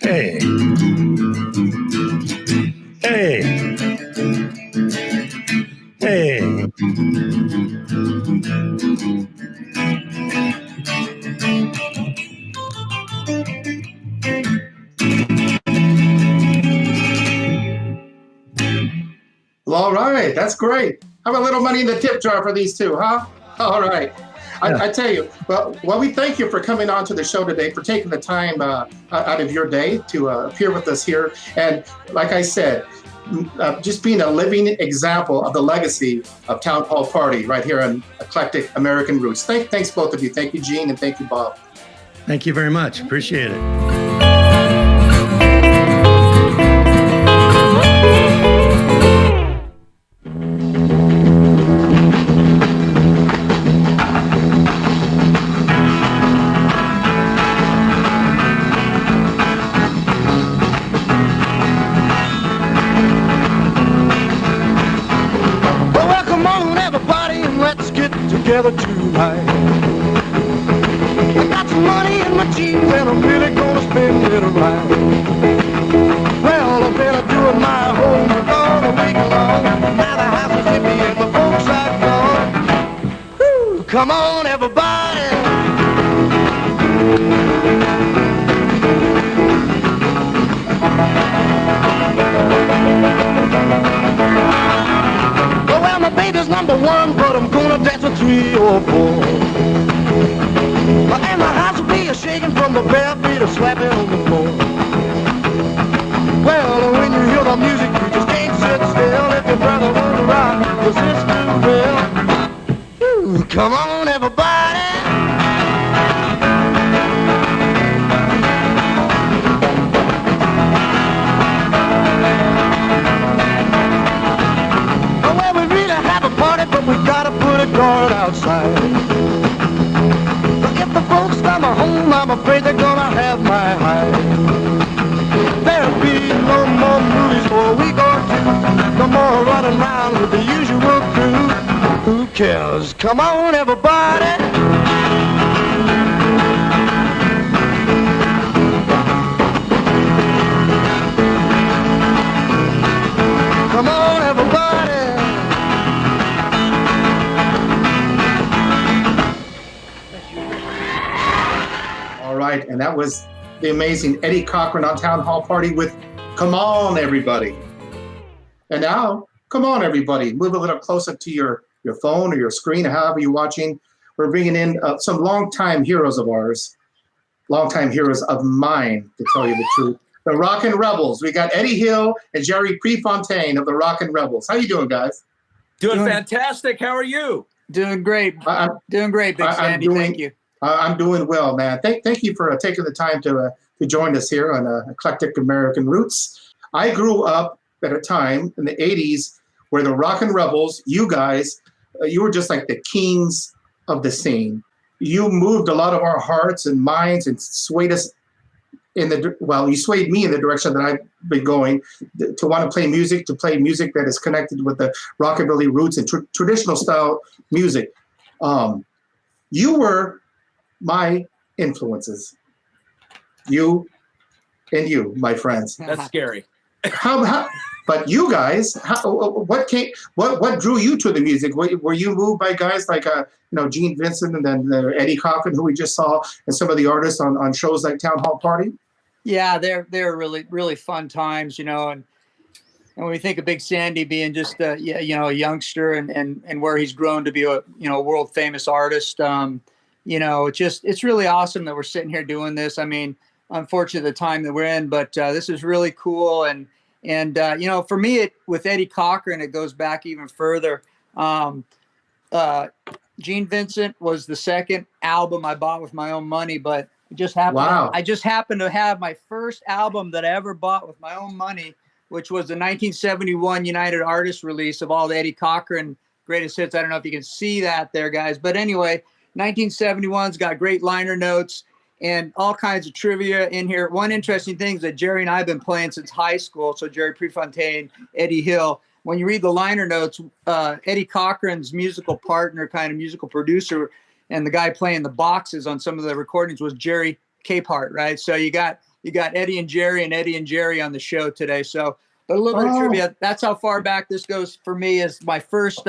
Hey. Hey. Hey. Well, all right, that's great. Have a little money in the tip jar for these two, huh? All right. I tell you, well, we thank you for coming on to the show today, for taking the time out of your day to appear with us here. And like I said, just being a living example of the legacy of Town Hall Party right here on Eclectic American Roots. Thanks, both of you. Thank you, Gene, and thank you, Bob. Thank you very much. Appreciate it. Together tonight. I got some money in my jeans and I'm really gonna spend it right. Well, I've been doing my homework all the week long. Now the house is empty and the folks are gone. Woo, come on, everybody. Well, my baby's number one, but I'm gonna dance with 3 or 4. And the house will be a-shaking from the bare feet of slapping on the floor. Well, when you hear the music, you just can't sit still. If your brother wants to rock, your sister will. Ooh, come on, everybody. But we gotta put a guard outside. But if the folks come home, I'm afraid they're gonna have my hide. There'll be no more movies for a week or 2. No more running around with the usual crew. Who cares? Come on, everybody. Come on, everybody. Right, and that was the amazing Eddie Cochran on Town Hall Party with Come On, Everybody. And now, come on, everybody. Move a little closer to your phone or your screen, or however you're watching. We're bringing in some longtime heroes of ours, longtime heroes of mine, to tell you the truth. The Rockin Rebels. We got Eddie Hill and Jerry Prefontaine of the Rockin Rebels. How you doing, guys? Doing fantastic. How are you? Doing great. Doing great, Big Sandy. Thank you. I'm doing well, man. Thank you for taking the time to join us here on Eclectic American Roots. I grew up at a time in the 80s where the Rockin Rebels, you guys, you were just like the kings of the scene. You moved a lot of our hearts and minds and swayed us you swayed me in the direction that I've been going to want to play music that is connected with the rockabilly roots and traditional style music. You were my influences. You, my friends. That's scary. But you guys, what drew you to the music? Were you moved by guys like Gene Vincent and then Eddie Cochran, who we just saw, and some of the artists on shows like Town Hall Party? Yeah, they're really, really fun times, and when we think of Big Sandy being just a youngster and where he's grown to be a world famous artist, it's really awesome that we're sitting here doing this. I mean, unfortunately the time that we're in, but this is really cool. And for me, with Eddie Cochran, it goes back even further. Gene Vincent was the second album I bought with my own money, but it just happened. Wow. I just happened to have my first album that I ever bought with my own money, which was the 1971 United Artists release of all the Eddie Cochran greatest hits. I don't know if you can see that there, guys. But anyway, 1971's got great liner notes and all kinds of trivia in here. One interesting thing is that Jerry and I have been playing since high school. So Jerry Prefontaine, Eddie Hill. When you read the liner notes, Eddie Cochran's musical partner, kind of musical producer, and the guy playing the boxes on some of the recordings was Jerry Capehart, right? So you got Eddie and Jerry on the show today. So, but a little bit of trivia. That's how far back this goes for me. Is my first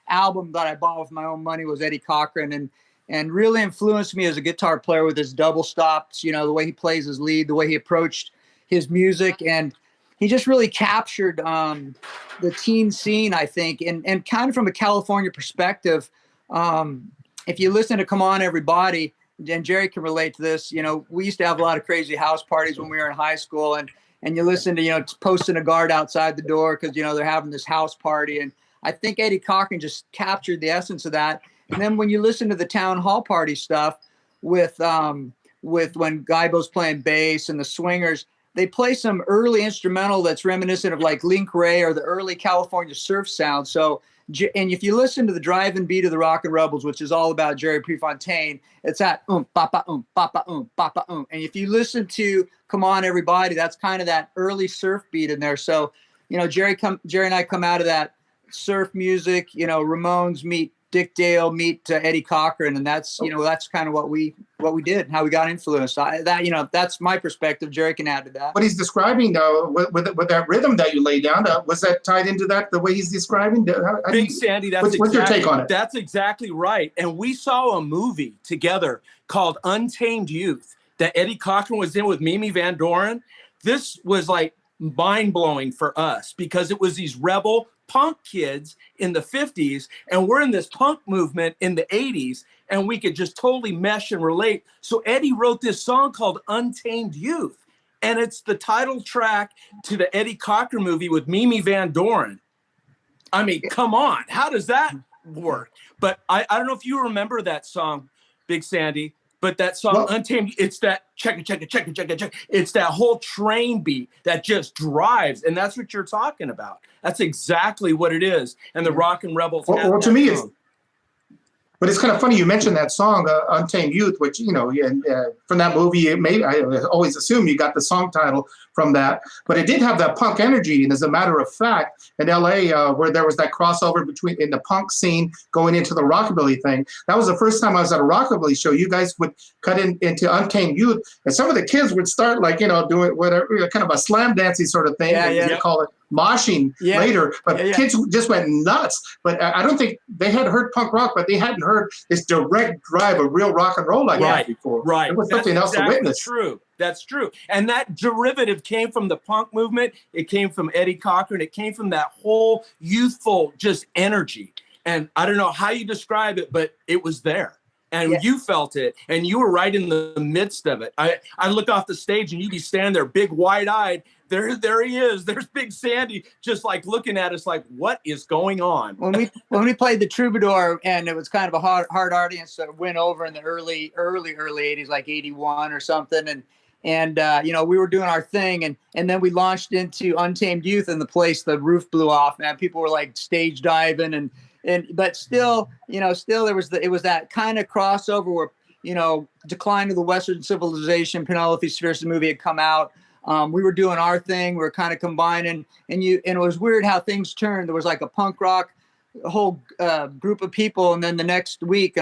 album that I bought with my own money was Eddie Cochran, and really influenced me as a guitar player with his double stops. The way he plays his lead, the way he approached his music, and he just really captured the teen scene, I think, and kind of from a California perspective. If you listen to Come On Everybody, and Jerry can relate to this, we used to have a lot of crazy house parties when we were in high school, and you listen to, posting a guard outside the door because, they're having this house party. And I think Eddie Cochran just captured the essence of that. And then when you listen to the Town Hall Party stuff with when Guybo's playing bass and the Swingers, they play some early instrumental that's reminiscent of like Link Ray or the early California surf sound. So, and if you listen to the driving beat of the Rockin Rebels, which is all about Jerry Prefontaine, it's that papa papa papa. And if you listen to Come On Everybody, that's kind of that early surf beat in there. So, Jerry and I come out of that surf music. Ramones meet Dick Dale meet Eddie Cochran, and that's that's kind of what we did and how we got influenced. That's my perspective. Jerry can add to that. What he's describing with that rhythm that you laid down, was that tied into that the way he's describing? Big Sandy, what's your take on it? That's exactly right. And we saw a movie together called Untamed Youth that Eddie Cochran was in with Mimi Van Doren. This was like mind-blowing for us because it was these rebel punk kids in the 50s, and we're in this punk movement in the 80s, and we could just totally mesh and relate. So Eddie wrote this song called Untamed Youth, and it's the title track to the Eddie Cochran movie with Mimi Van Doren. I mean, come on, how does that work? But I don't know if you remember that song, Big Sandy, but that song, Untamed, it's that check it. It's that whole train beat that just drives, and that's what you're talking about. That's exactly what it is. And the Rockin Rebels. Well, to me, but it's kind of funny you mentioned that song, Untamed Youth, which, from that movie, I always assume you got the song title from that. But it did have that punk energy. And as a matter of fact, in LA, where there was that crossover in the punk scene going into the rockabilly thing, that was the first time I was at a rockabilly show. You guys would cut into Untamed Youth, and some of the kids would start doing whatever, kind of a slam dancing sort of thing. They call it moshing later, but kids just went nuts. But I don't think they had heard punk rock, but they hadn't heard this direct drive of real rock and roll like that before. Right. It was something else to witness. True. That's true. And that derivative came from the punk movement. It came from Eddie Cochran. It came from that whole youthful just energy. And I don't know how you describe it, but it was there. And you felt it, and you were right in the midst of it. I look off the stage, and you'd be standing there, big, wide-eyed. There he is. There's Big Sandy, just like looking at us, like, what is going on? When we played the Troubadour, and it was kind of a hard audience that went over in the early 80s, like 81 or something, and you know, we were doing our thing, and then we launched into Untamed Youth, and the roof blew off. Man, people were like stage diving, but still, you know, it was that kind of crossover where, you know, Decline of the Western Civilization, Penelope Spheres movie had come out. We were doing our thing. We were kind of combining, and it was weird how things turned. There was like a punk rock whole group of people, and then the next week,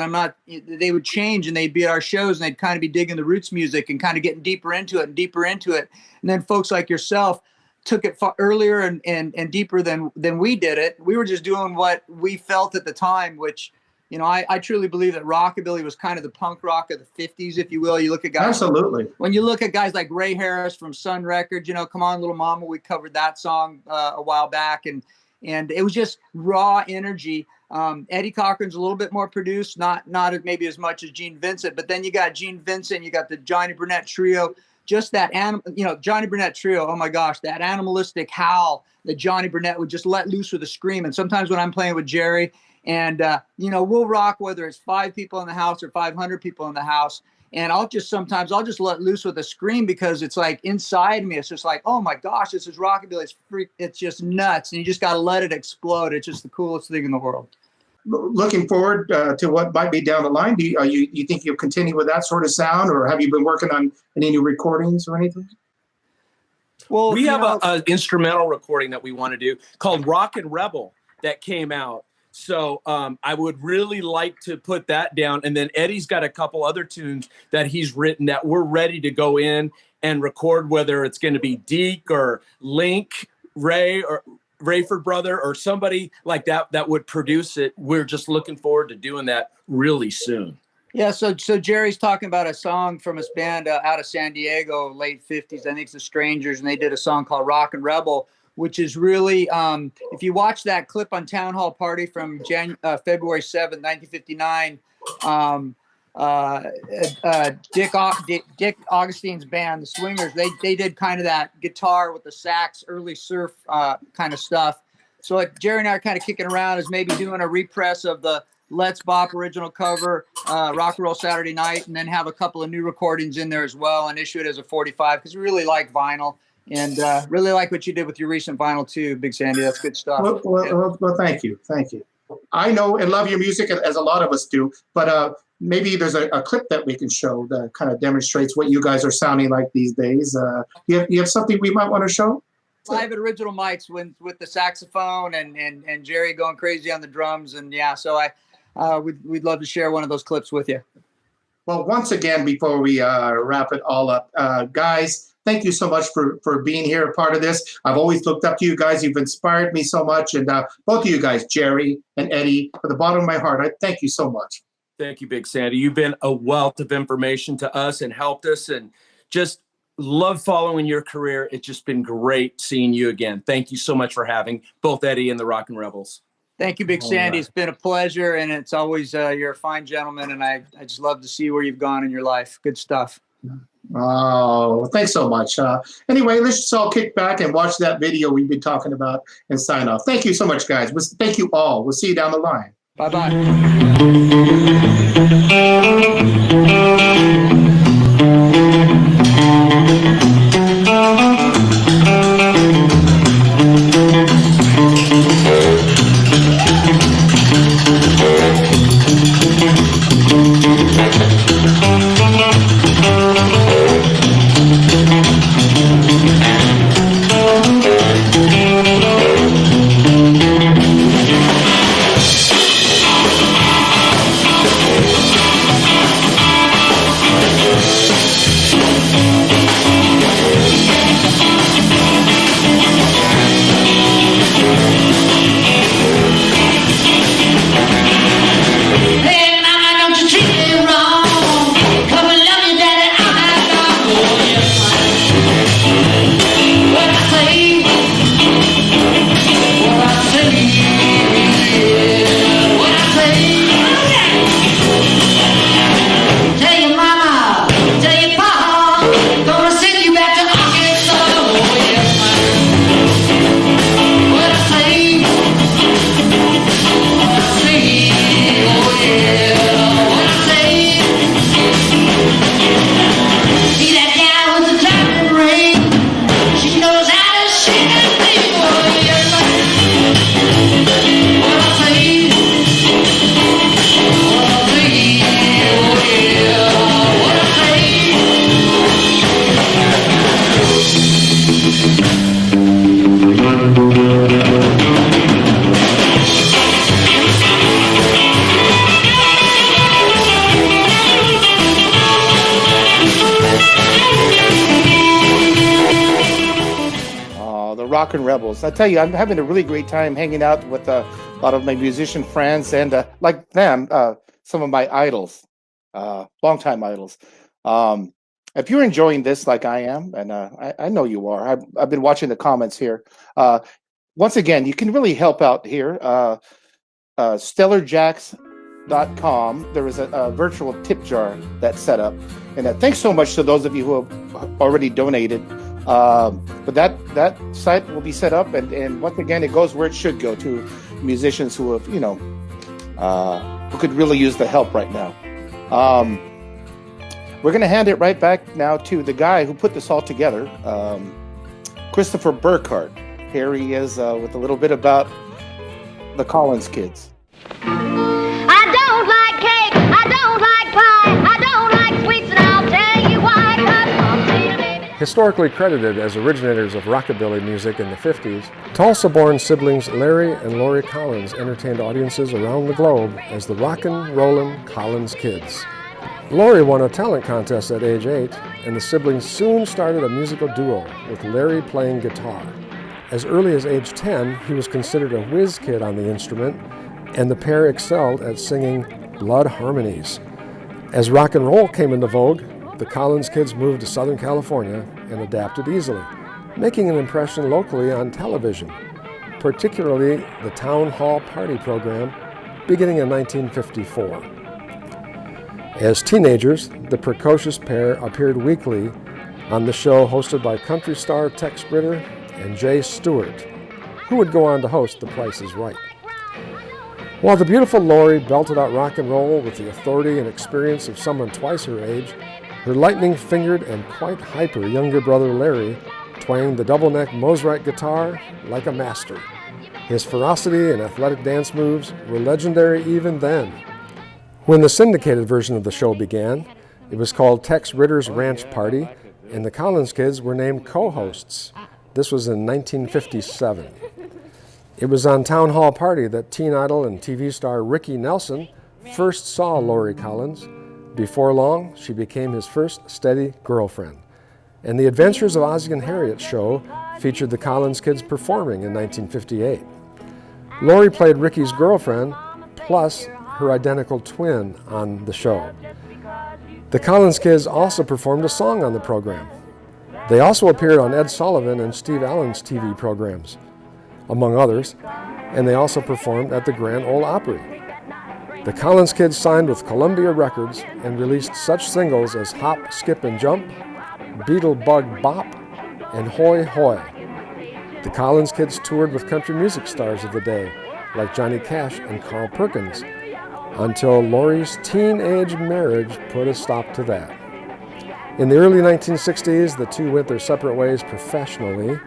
they would change, and they'd be at our shows, and they'd kind of be digging the roots music and kind of getting deeper into it. And then folks like yourself took it far earlier and deeper than we did it. We were just doing what we felt at the time, which, you know, I truly believe that rockabilly was kind of the punk rock of the 50s, if you will. You look at guys. Absolutely. When you look at guys like Ray Harris from Sun Records, you know, Come On Little Mama, we covered that song a while back, and it was just raw energy. Eddie Cochran's a little bit more produced, not maybe as much as Gene Vincent, but then you got Gene Vincent, you got the Johnny Burnett Trio. Just that Johnny Burnett Trio, oh my gosh, that animalistic howl that Johnny Burnett would just let loose with a scream. And sometimes when I'm playing with Jerry, and you know, we'll rock whether it's 5 people in the house or 500 people in the house, and I'll just let loose with a scream, because it's like inside me, it's just like, oh my gosh, this is rockabilly. It's just nuts, and you just got to let it explode. It's just the coolest thing in the world. Looking forward to what might be down the line. You think you'll continue with that sort of sound, or have you been working on any new recordings or anything? Well, we have an instrumental recording that we want to do called Rockin Rebel that came out. So I would really like to put that down. And then Eddie's got a couple other tunes that he's written that we're ready to go in and record, whether it's going to be Deke or Link, Ray, or Rayford brother, or somebody like that would produce it. We're just looking forward to doing that really soon. Yeah, so Jerry's talking about a song from his band out of San Diego, late 50s. I think it's the Strangers, and they did a song called Rockin Rebel, which is really, if you watch that clip on Town Hall Party from February 7th, 1959, Dick Augustine's band, the Swingers, they did kind of that guitar with the sax, early surf kind of stuff. So like Jerry and I are kind of kicking around as maybe doing a repress of the Let's Bop original cover, Rock and Roll Saturday Night, and then have a couple of new recordings in there as well, and issue it as a 45, because we really like vinyl, and really like what you did with your recent vinyl too, Big Sandy. That's good stuff. Well, thank you. I know and love your music, as a lot of us do, but maybe there's a clip that we can show that kind of demonstrates what you guys are sounding like these days. You have something we might want to show? Live at Original Mike's with the saxophone and Jerry going crazy on the drums, and yeah, so we'd love to share one of those clips with you. Well, once again, before we wrap it all up, guys, thank you so much for being here, a part of this. I've always looked up to you guys. You've inspired me so much. And both of you guys, Jerry and Eddie, from the bottom of my heart, I thank you so much. Thank you, Big Sandy. You've been a wealth of information to us and helped us, and just love following your career. It's just been great seeing you again. Thank you so much for having both Eddie and the Rockin Rebels. Thank you, Big Sandy. It's been a pleasure, and it's always, you're a fine gentleman, and I just love to see where you've gone in your life. Good stuff. Oh, thanks so much. Anyway, let's just all kick back and watch that video we've been talking about and sign off. Thank you so much, guys. Thank you all. We'll see you down the line. Bye-bye. Rockin Rebels. I tell you, I'm having a really great time hanging out with a lot of my musician friends and like them, some of my idols, longtime idols. If you're enjoying this like I am, and I know you are, I've been watching the comments here. Once again, you can really help out here. StellarJacks.com. There is a virtual tip jar that's set up. And thanks so much to those of you who have already donated. But that site will be set up, and once again, it goes where it should go, to musicians who have, who could really use the help right now. We're going to hand it right back now to the guy who put this all together, Christopher Burkhardt. Here he is with a little bit about the Collins kids. I don't like cake, I don't like pie, I don't like sweets, and I'll tell you why. 'Cause I'll see you, baby. Historically credited as originators of rockabilly music in the 50s, Tulsa-born siblings Larry and Lori Collins entertained audiences around the globe as the Rockin' Rollin' Collins Kids. Lori won a talent contest at age 8, and the siblings soon started a musical duo, with Larry playing guitar. As early as age 10, he was considered a whiz kid on the instrument, and the pair excelled at singing blood harmonies. As rock and roll came into vogue, the Collins kids moved to Southern California and adapted easily, making an impression locally on television, particularly the Town Hall Party program, beginning in 1954. As teenagers, the precocious pair appeared weekly on the show hosted by country star Tex Ritter and Jay Stewart, who would go on to host The Price is Right. While the beautiful Lori belted out rock and roll with the authority and experience of someone twice her age, her lightning-fingered and quite hyper younger brother Larry twanged the double-neck Mosrite guitar like a master. His ferocity and athletic dance moves were legendary even then. When the syndicated version of the show began, it was called Tex Ritter's Ranch Party, and the Collins kids were named co-hosts. This was in 1957. It was on Town Hall Party that teen idol and TV star Ricky Nelson first saw Lori Collins. Before long, she became his first steady girlfriend. And The Adventures of Ozzie and Harriet show featured the Collins kids performing in 1958. Lori played Ricky's girlfriend, plus her identical twin on the show. The Collins kids also performed a song on the program. They also appeared on Ed Sullivan and Steve Allen's TV programs, among others, and they also performed at the Grand Ole Opry. The Collins kids signed with Columbia Records and released such singles as Hop, Skip, and Jump, Beetle Bug Bop, and Hoy Hoy. The Collins kids toured with country music stars of the day, like Johnny Cash and Carl Perkins, until Lori's teenage marriage put a stop to that. In the early 1960s, the two went their separate ways professionally,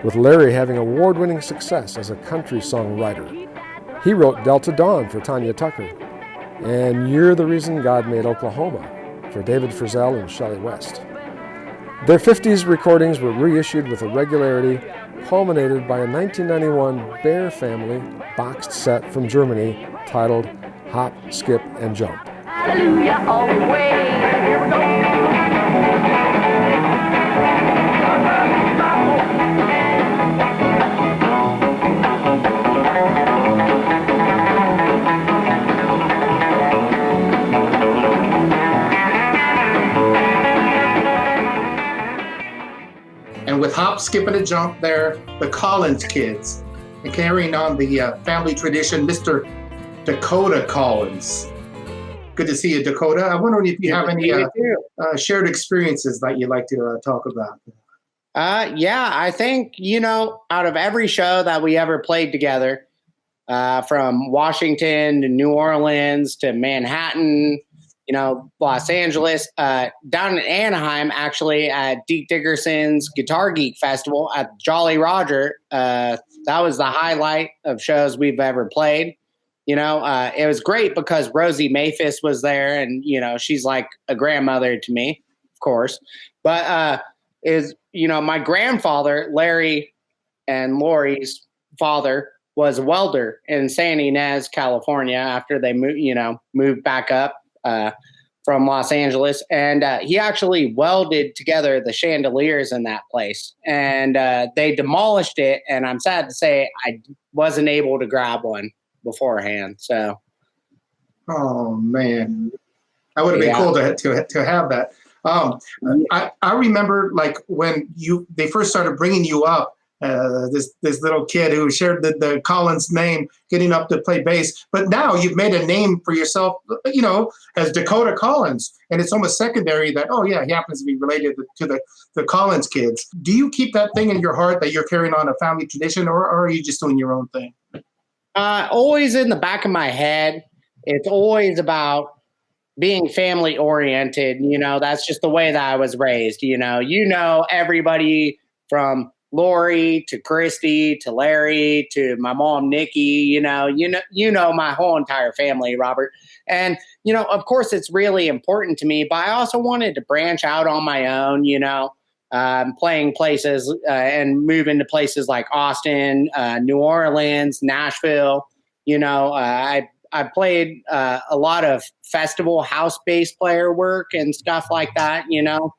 with Larry having award-winning success as a country songwriter. He wrote Delta Dawn for Tanya Tucker, and You're the Reason God Made Oklahoma for David Frizzell and Shelley West. Their 50s recordings were reissued with a regularity, culminated by a 1991 Bear Family boxed set from Germany titled Hop, Skip, and Jump. Hallelujah, all the way. Here we go. And with Hop, Skip, and a Jump there, the Collins kids. And carrying on the family tradition, Mr. Dakota Collins. Good to see you, Dakota. I'm wondering if you have any shared experiences that you'd like to talk about. Yeah, I think, out of every show that we ever played together, from Washington to New Orleans to Manhattan, Los Angeles, down in Anaheim, actually, at Deke Dickerson's Guitar Geek Festival at Jolly Roger. That was the highlight of shows we've ever played. It was great because Rosie Maphis was there, and, she's like a grandmother to me, of course. But my grandfather, Larry and Lori's father, was a welder in San Ynez, California, after they moved back up from Los Angeles, and he actually welded together the chandeliers in that place, and they demolished it. And I'm sad to say I wasn't able to grab one beforehand. So, oh man, that would have been cool to have that. I remember like when they first started bringing you up. This little kid who shared the Collins name, getting up to play bass. But now you've made a name for yourself, you know, as Dakota Collins. And it's almost secondary that, oh, yeah, he happens to be related to the Collins kids. Do you keep that thing in your heart that you're carrying on a family tradition, or are you just doing your own thing? Always in the back of my head, it's always about being family oriented. You know, that's just the way that I was raised. You know, everybody from Lori to Christy to Larry to my mom Nikki, you know my whole entire family, Robert. And you know, of course, it's really important to me, but I also wanted to branch out on my own. You know, playing places and move into places like Austin, New Orleans, Nashville. You know, I played a lot of festival house bass player work and stuff like that. You know,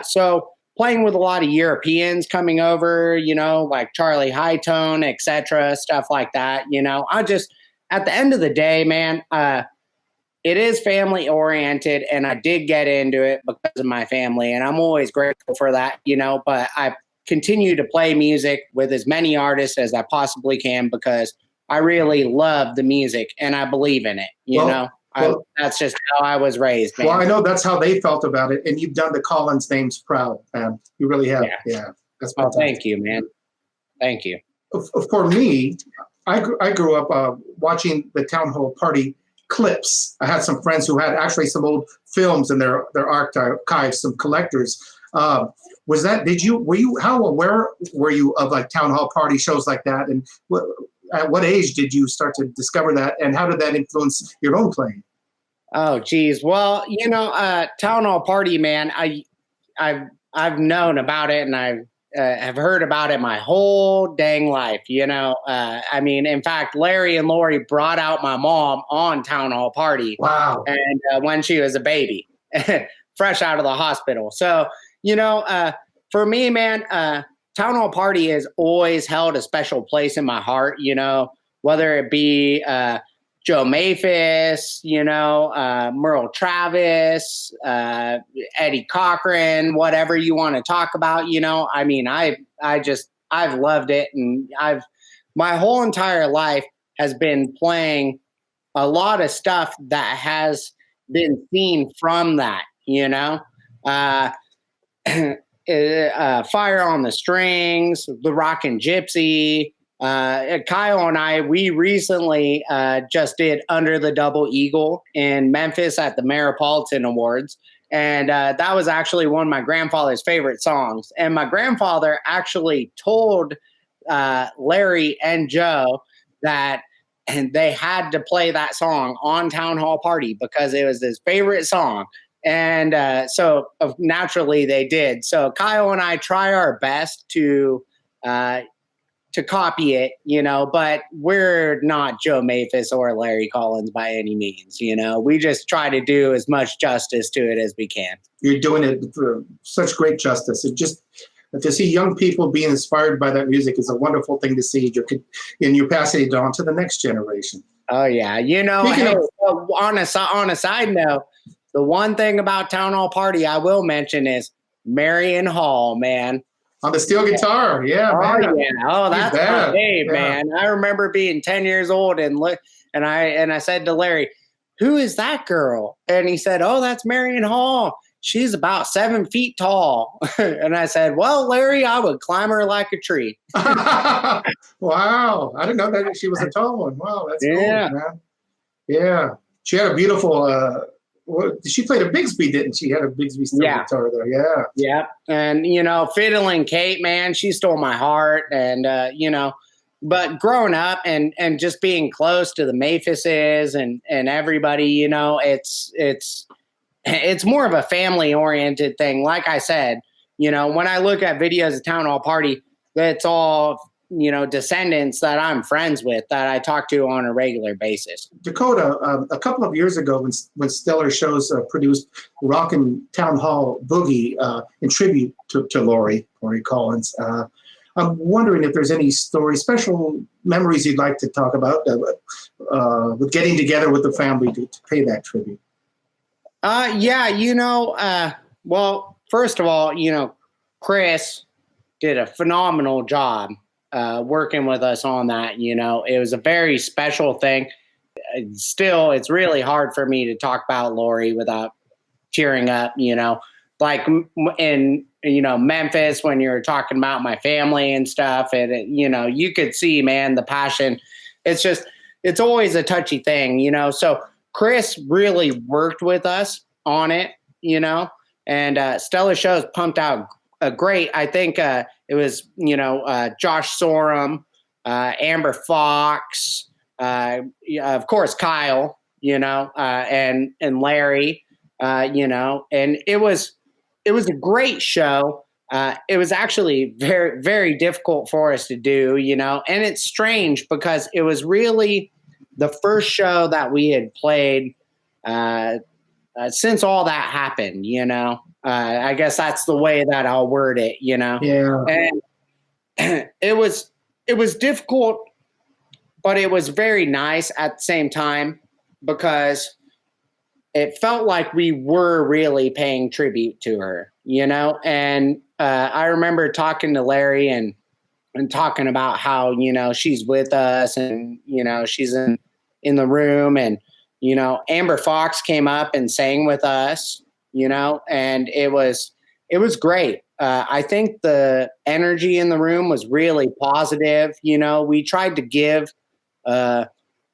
so. Playing with a lot of Europeans coming over, you know, like Charlie Hightone, etc., stuff like that. You know, at the end of the day, man, it is family oriented, and I did get into it because of my family, and I'm always grateful for that, you know, but I continue to play music with as many artists as I possibly can because I really love the music and I believe in it, you know. That's just how I was raised, man. Well, I know that's how they felt about it, and you've done the Collins names proud, man. You really have. Yeah. That's fantastic. Thank you, man. Thank you. For me, I grew up watching the Town Hall Party clips. I had some friends who had actually some old films in their archives, some collectors. How aware were you of like Town Hall Party shows like that, and at what age did you start to discover that, and how did that influence your own playing? Oh, geez. Well, you know, Town Hall Party, man, I've known about it, and I have heard about it my whole dang life, you know. I mean, in fact, Larry and Lori brought out my mom on Town Hall Party. Wow. And when she was a baby, fresh out of the hospital. So, you know, for me, man, Town Hall Party has always held a special place in my heart, you know, whether it be Joe Maphis, you know, Merle Travis, Eddie Cochran, whatever you want to talk about, you know. I mean, I've loved it, and my whole entire life has been playing a lot of stuff that has been seen from that, you know. Fire on the Strings, the Rockin' Gypsy. Kyle and I, we recently just did Under the Double Eagle in Memphis at the Metropolitan Awards. And that was actually one of my grandfather's favorite songs. And my grandfather actually told Larry and Joe that they had to play that song on Town Hall Party because it was his favorite song. And so naturally they did. So Kyle and I try our best to copy it, you know, but we're not Joe Maphis or Larry Collins by any means, you know. We just try to do as much justice to it as we can. You're doing it for such great justice. It just, to see young people being inspired by that music is a wonderful thing to see. And you're passing it on to the next generation. Oh, yeah. You know, on a side note, the one thing about Town Hall Party I will mention is Marion Hall, man. On the steel guitar, yeah, man. Oh, yeah. Oh, that's my babe, man. I remember being 10 years old and I said to Larry, "Who is that girl?" And he said, "Oh, that's Marion Hall. She's about 7 feet tall." And I said, "Well, Larry, I would climb her like a tree." Wow. I didn't know that she was a tall one. Wow, that's cool, man. Yeah. She had a beautiful she played a Bigsby, didn't she? Had a Bigsby steel guitar there. Yeah. Yeah. And, you know, Fiddling Kate, man, she stole my heart. And, you know, but growing up and just being close to the Maphises and everybody, you know, it's more of a family oriented thing. Like I said, you know, when I look at videos of Town Hall Party, it's all descendants that I'm friends with that I talk to on a regular basis. Dakota, a couple of years ago when Stellar Shows produced Rockin' Town Hall Boogie in tribute to Lori Collins, I'm wondering if there's any special memories you'd like to talk about with getting together with the family to pay that tribute. Well, first of all, Chris did a phenomenal job working with us on that. It was a very special thing. Still, it's really hard for me to talk about Lori without tearing up, like in, Memphis, when you were talking about my family and stuff, and, you could see, man, the passion. It's always a touchy thing, so Chris really worked with us on it, and Stellar Shows pumped out great. I think it was, Josh Sorum, Amber Foxx, of course, Kyle, and Larry, and it was a great show. It was actually very, very difficult for us to do, and it's strange because it was really the first show that we had played since all that happened, I guess that's the way that I'll word it, Yeah. And it was difficult, but it was very nice at the same time because it felt like we were really paying tribute to her, and I remember talking to Larry and talking about how, she's with us and, she's in the room, and, Amber Foxx came up and sang with us, and it was great. I think the energy in the room was really positive. We tried to give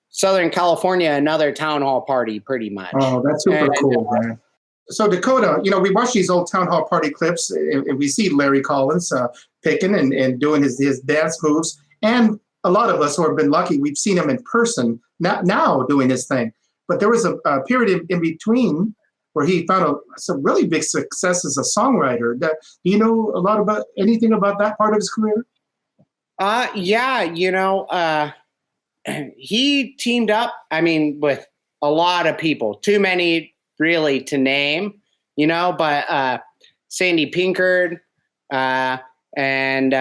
Southern California another town hall party pretty much. Oh, that's super cool, man. So Dakota, we watch these old town hall party clips and we see Larry Collins picking and doing his dance moves. And a lot of us who have been lucky, we've seen him in person now doing his thing. But there was a period in between where he found some really big success as a songwriter. Do you know a lot about anything about that part of his career? He teamed up, with a lot of people, too many really to name, but Sandy Pinkard and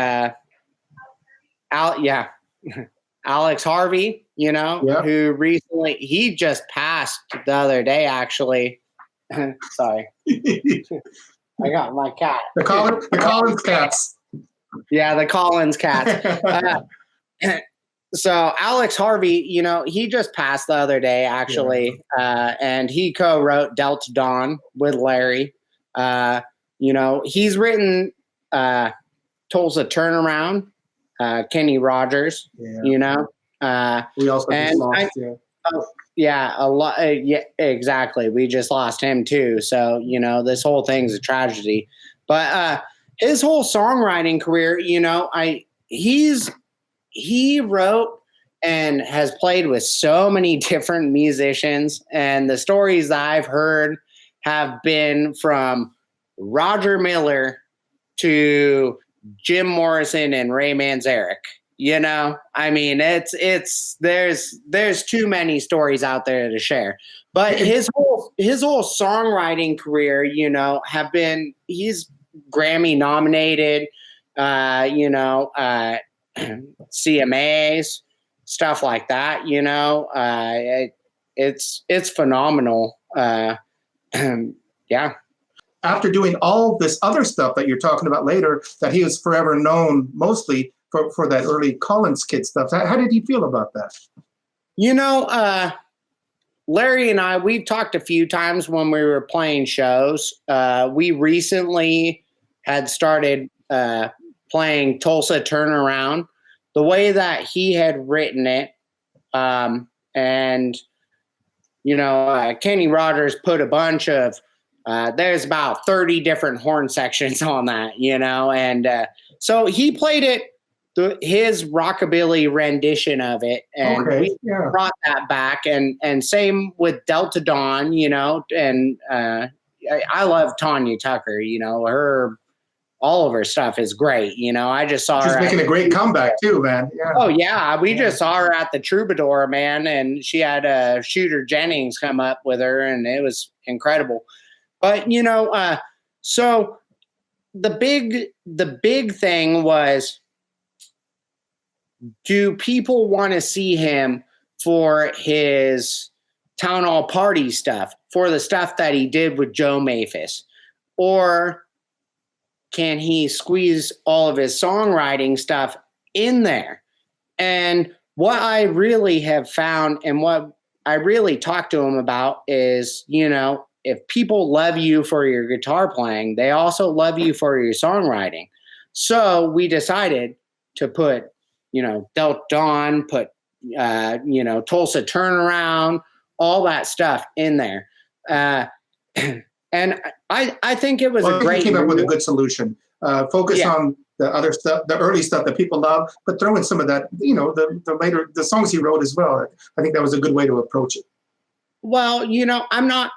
Alex Harvey, who recently, he just passed the other day, actually. Sorry. I got my cat. The Collins cats. Yeah, the Collins cats. So Alex Harvey, he just passed the other day, actually, and he co-wrote Delta Dawn with Larry. He's written Tulsa Turnaround, Kenny Rogers, we also just lost, a lot. Exactly. We just lost him too. So, this whole thing's a tragedy. But his whole songwriting career, he wrote and has played with so many different musicians, and the stories that I've heard have been from Roger Miller to Jim Morrison and Ray Manzarek. There's too many stories out there to share. But his whole songwriting career, he's Grammy nominated, CMAs, stuff like that, it's phenomenal. After doing all this other stuff that you're talking about later, that he was forever known mostly for that early Collins Kid stuff, how did he feel about that? Larry and I, we've talked a few times when we were playing shows. We recently had started playing Tulsa Turnaround the way that he had written it. And Kenny Rogers put a bunch of, there's about 30 different horn sections on that, and so he played it, his rockabilly rendition of it, and we brought that back, and same with Delta Dawn, and I love Tanya Tucker, her all of her stuff is great. You know, I just saw She's her making a great comeback too, man. Yeah. Oh yeah, we just saw her at the Troubadour, man, and she had Shooter Jennings come up with her, and it was incredible. But you know, so the big thing was, do people want to see him for his town hall party stuff, for the stuff that he did with Joe Maphis, or can he squeeze all of his songwriting stuff in there? And what I really have found and what I really talk to him about is, you know, if people love you for your guitar playing, they also love you for your songwriting. So we decided to put, you know, Delta Dawn, put, you know, Tulsa Turnaround, all that stuff in there. And I think it was a great. You came up with a good solution. Focus on the other stuff, the early stuff that people love, but throw in some of that, you know, the songs he wrote as well. I think that was a good way to approach it. Well, you know, I'm not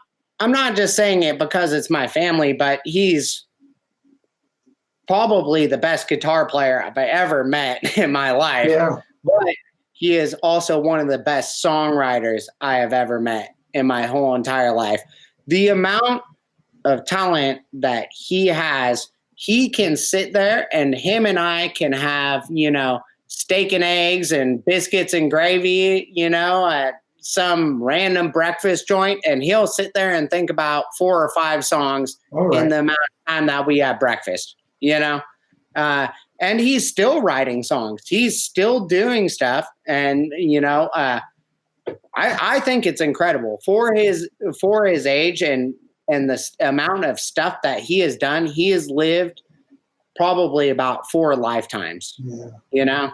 just saying it because it's my family, but he's probably the best guitar player I've ever met in my life. Yeah. But he is also one of the best songwriters I have ever met in my whole entire life. The amount of talent that he has, he can sit there and him and I can have, you know, steak and eggs and biscuits and gravy, you know, at some random breakfast joint, and he'll sit there and think about 4 or 5 songs in the amount of time that we have breakfast, you know. And he's still writing songs. He's still doing stuff. And, you know, I think it's incredible for his age and the amount of stuff that he has done. He has lived probably about 4 lifetimes, you know?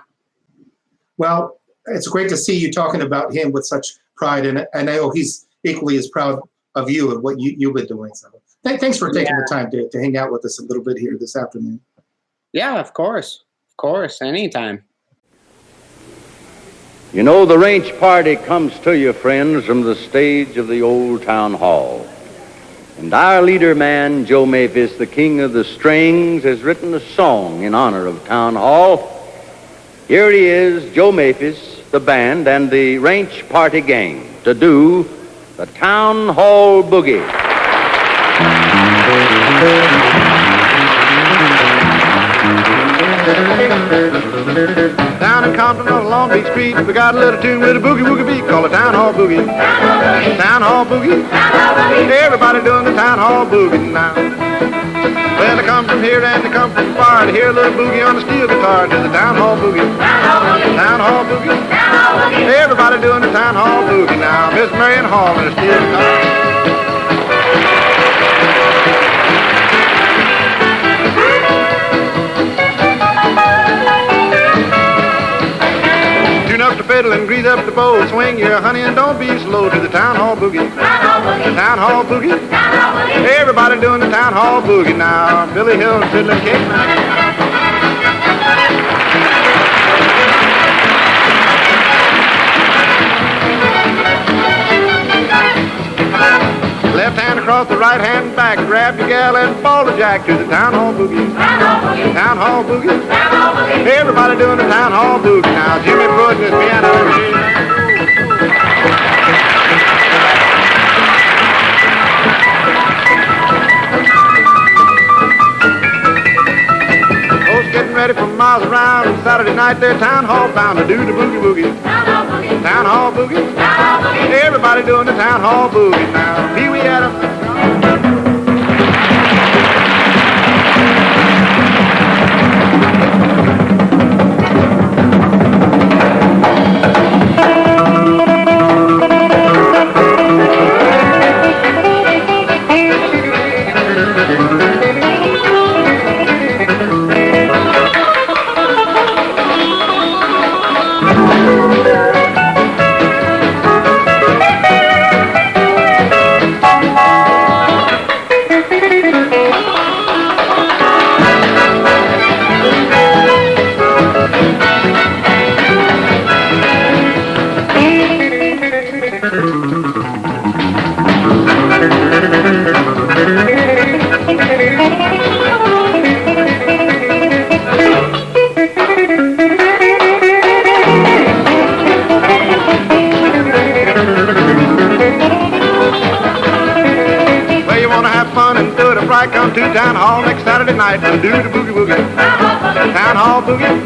Well, it's great to see you talking about him with such pride. And I know he's equally as proud of you and what you've been doing. So thanks for taking the time to hang out with us a little bit here this afternoon. Yeah, of course. Of course. Anytime. You know, the ranch party comes to you, friends, from the stage of the old town hall. And our leader man, Joe Maphis, the king of the strings, has written a song in honor of town hall. Here he is, Joe Maphis, the band, and the ranch party gang to do the town hall boogie. Down in Compton on Long Beach Street, we got a little tune with a boogie-woogie beat called the Town Hall Boogie. Town Hall Boogie. Everybody doing the Town Hall Boogie now. Well, they come from here and they come from far to hear a little boogie on the steel guitar to the Town Hall Boogie. Town Hall Boogie. Everybody doing the Town Hall Boogie now. Miss Marion Hall and the steel guitar. Up the fiddle and grease up the bow, swing your honey and don't be slow to the Town Hall Boogie. The Town Hall Boogie. Everybody doing the Town Hall Boogie now. Billy Hill and Fiddler Kate Mack. Left hand across the right hand back, grab your gal and fall the jack to the Town Hall Boogie. Town Hall Boogie. Everybody doing the Town Hall Boogie now. Jimmy putting his piano Folks getting ready for miles around. Saturday night they're Town Hall bound to do the boogie woogie. Town Hall Boogie. Everybody doing the Town Hall Boogie now. Pee Wee Adams. right, come to Town Hall next Saturday night and do the boogie woogie. Town Hall boogie.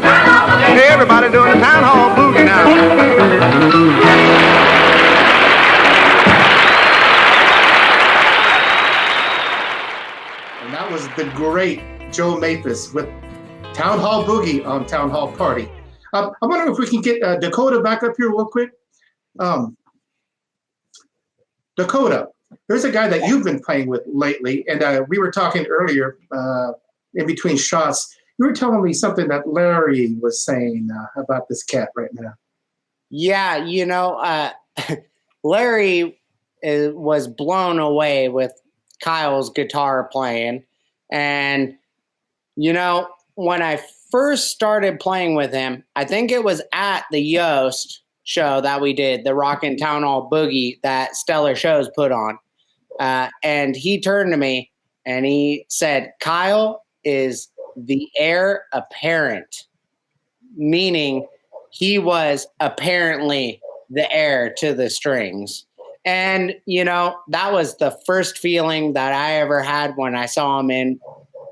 Hey, everybody doing the Town Hall boogie now. And that was the great Joe Maphis with Town Hall Boogie on Town Hall Party. I'm wondering if we can get Dakota back up here real quick. Dakota, there's a guy that you've been playing with lately, and we were talking earlier in between shots. You were telling me something that Larry was saying about this cat right now. Yeah, you know, Larry was blown away with Kyle's guitar playing. And, you know, when I first started playing with him, I think it was at the Yost show that we did, the Rockin' Town Hall Boogie that Stellar Shows put on. And he turned to me and he said, Kyle is the heir apparent, meaning he was apparently the heir to the strings. And, you know, that was the first feeling that I ever had when I saw him in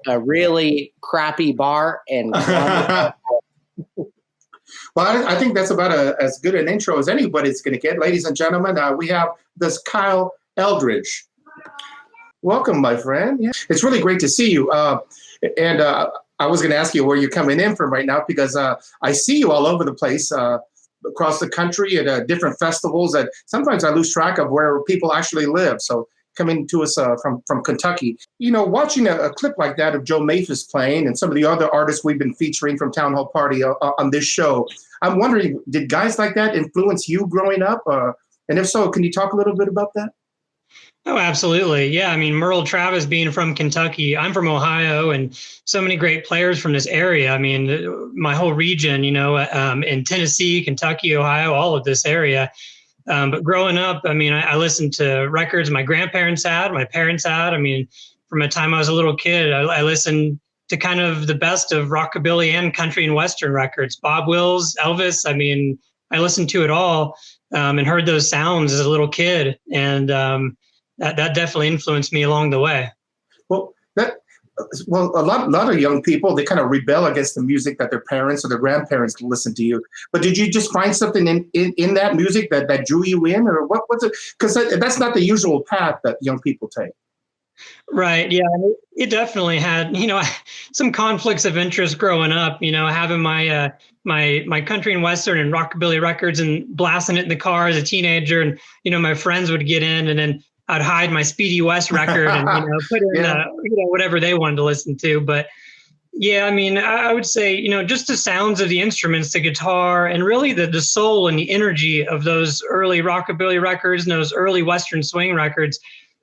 a really crappy bar. And well, I think that's about as good an intro as anybody's going to get. Ladies and gentlemen, we have this Kyle Eldridge. Welcome, my friend. Yeah. It's really great to see you. And I was going to ask you where you're coming in from right now, because I see you all over the place, across the country at different festivals. And sometimes I lose track of where people actually live. So coming to us from Kentucky, you know, watching a clip like that of Joe Maphis playing and some of the other artists we've been featuring from Town Hall Party on this show, I'm wondering, did guys like that influence you growing up? And if so, can you talk a little bit about that? Oh, absolutely. Yeah. I mean, Merle Travis being from Kentucky, I'm from Ohio, and so many great players from this area. I mean, my whole region, you know, in Tennessee, Kentucky, Ohio, all of this area. But growing up, I mean, I listened to records my grandparents had, my parents had. I mean, from the time I was a little kid, I listened to kind of the best of rockabilly and country and Western records, Bob Wills, Elvis. I mean, I listened to it all and heard those sounds as a little kid. And that definitely influenced me along the way. Well, a lot of young people, they kind of rebel against the music that their parents or their grandparents listen to you. But did you just find something in that music that drew you in, or what's it? Because that's not the usual path that young people take. Right. Yeah. It definitely had, you know, some conflicts of interest growing up, you know, having my my country and Western and rockabilly records and blasting it in the car as a teenager. And, you know, my friends would get in, and then I'd hide my Speedy West record and, you know, put in, you know, whatever they wanted to listen to. But yeah, I mean, I would say, you know, just the sounds of the instruments, the guitar, and really the soul and the energy of those early rockabilly records and those early Western swing records,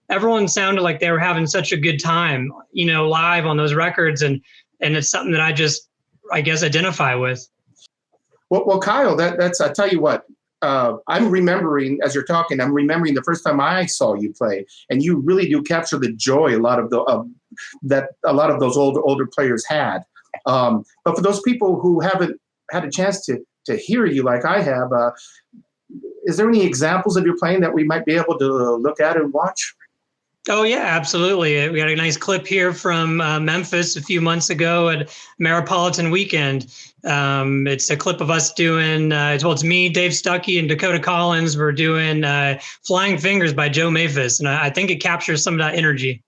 everyone sounded like they were having such a good time, you know, live on those records. And it's something that I guess, identify with. Well, Kyle, that's, I tell you what, I'm remembering, as you're talking, I'm remembering the first time I saw you play, and you really do capture the joy a lot of those older players had. But for those people who haven't had a chance to hear you like I have, is there any examples of your playing that we might be able to look at and watch? Oh, yeah, absolutely. We got a nice clip here from Memphis a few months ago at Maripolitan Weekend. It's a clip of us doing, it's me, Dave Stuckey, and Dakota Collins. We're doing Flying Fingers by Joe Maphis, and I think it captures some of that energy.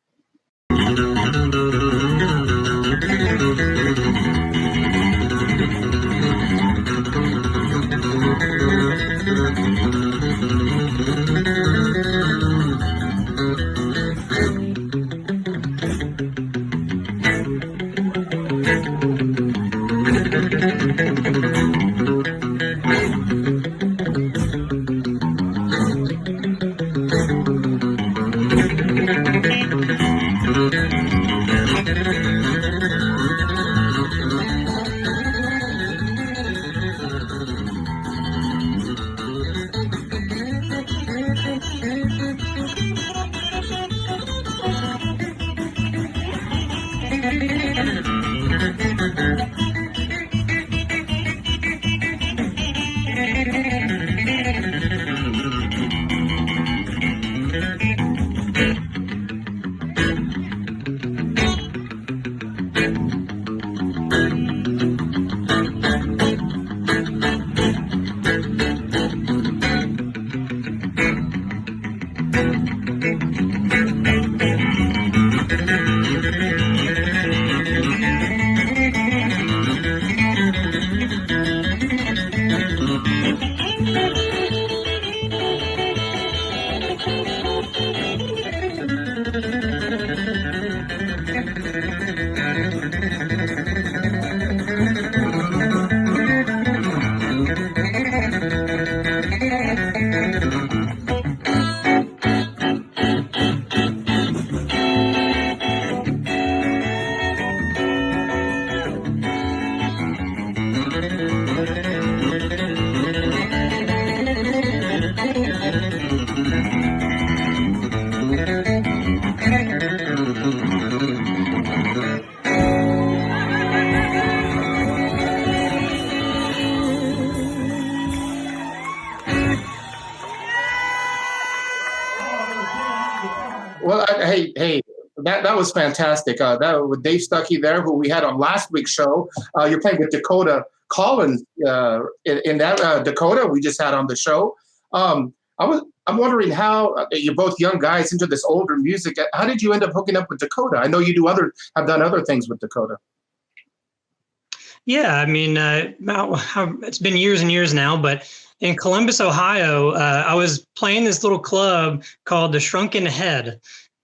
Well, hey, that was fantastic. That with Dave Stuckey there, who we had on last week's show. You're playing with Dakota Collins in that Dakota we just had on the show. I'm wondering how you're both young guys into this older music. How did you end up hooking up with Dakota? I know you have done other things with Dakota. Yeah, I mean, it's been years and years now, but in Columbus, Ohio, I was playing this little club called the Shrunken Head,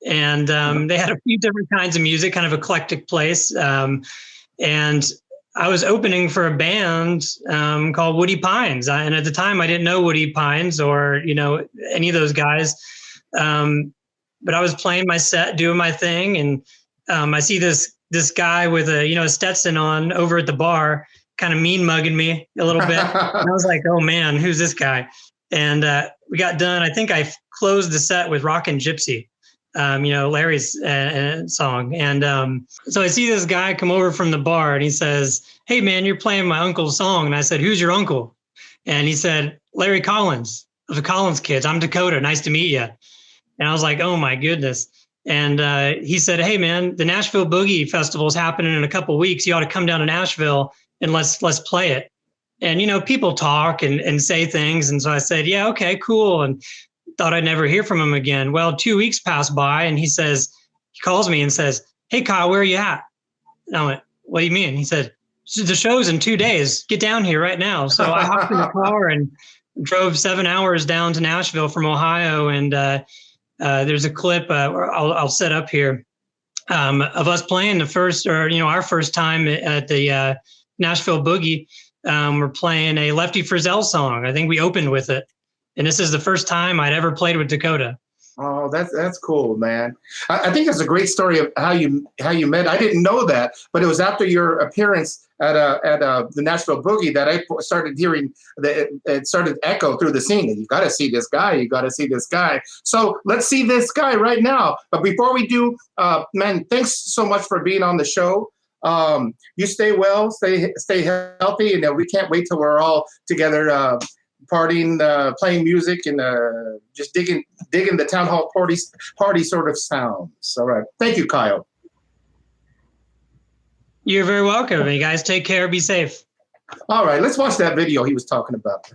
and they had a few different kinds of music, kind of eclectic place. And I was opening for a band called Woody Pines, and at the time I didn't know Woody Pines or any of those guys, but I was playing my set, doing my thing, and I see this guy with a Stetson on over at the bar, kind of mean mugging me a little bit. And I was like, oh man, who's this guy? And we got done. I think I closed the set with Rockin' Gypsy, Larry's song. And so I see this guy come over from the bar and he says, hey man, you're playing my uncle's song. And I said, who's your uncle? And he said, Larry Collins of the Collins Kids. I'm Dakota. Nice to meet you. And I was like, oh my goodness. And he said, hey man, the Nashville Boogie Festival is happening in a couple of weeks. You ought to come down to Nashville and let's play it. And, people talk and say things. And so I said, yeah, okay, cool. And thought I'd never hear from him again. Well, 2 weeks passed by and he calls me and says, hey Kyle, where are you at? And I went, what do you mean? He said, the show's in 2 days. Get down here right now. So I hopped in the car and drove 7 hours down to Nashville from Ohio. And there's a clip I'll set up here of us playing the first, our first time at the Nashville Boogie. We're playing a Lefty Frizzell song. I think we opened with it. And this is the first time I'd ever played with Dakota. Oh, that's cool, man. I think it's a great story of how you met. I didn't know that, but it was after your appearance at the Nashville Boogie that I started hearing it started to echo through the scene. You got to see this guy. You got to see this guy. So let's see this guy right now. But before we do, man, thanks so much for being on the show. You stay well, stay healthy, and we can't wait till we're all together partying, playing music, and just digging the town hall party sort of sounds. All right. Thank you, Kyle. You're very welcome. You guys take care. Be safe. All right. Let's watch that video he was talking about.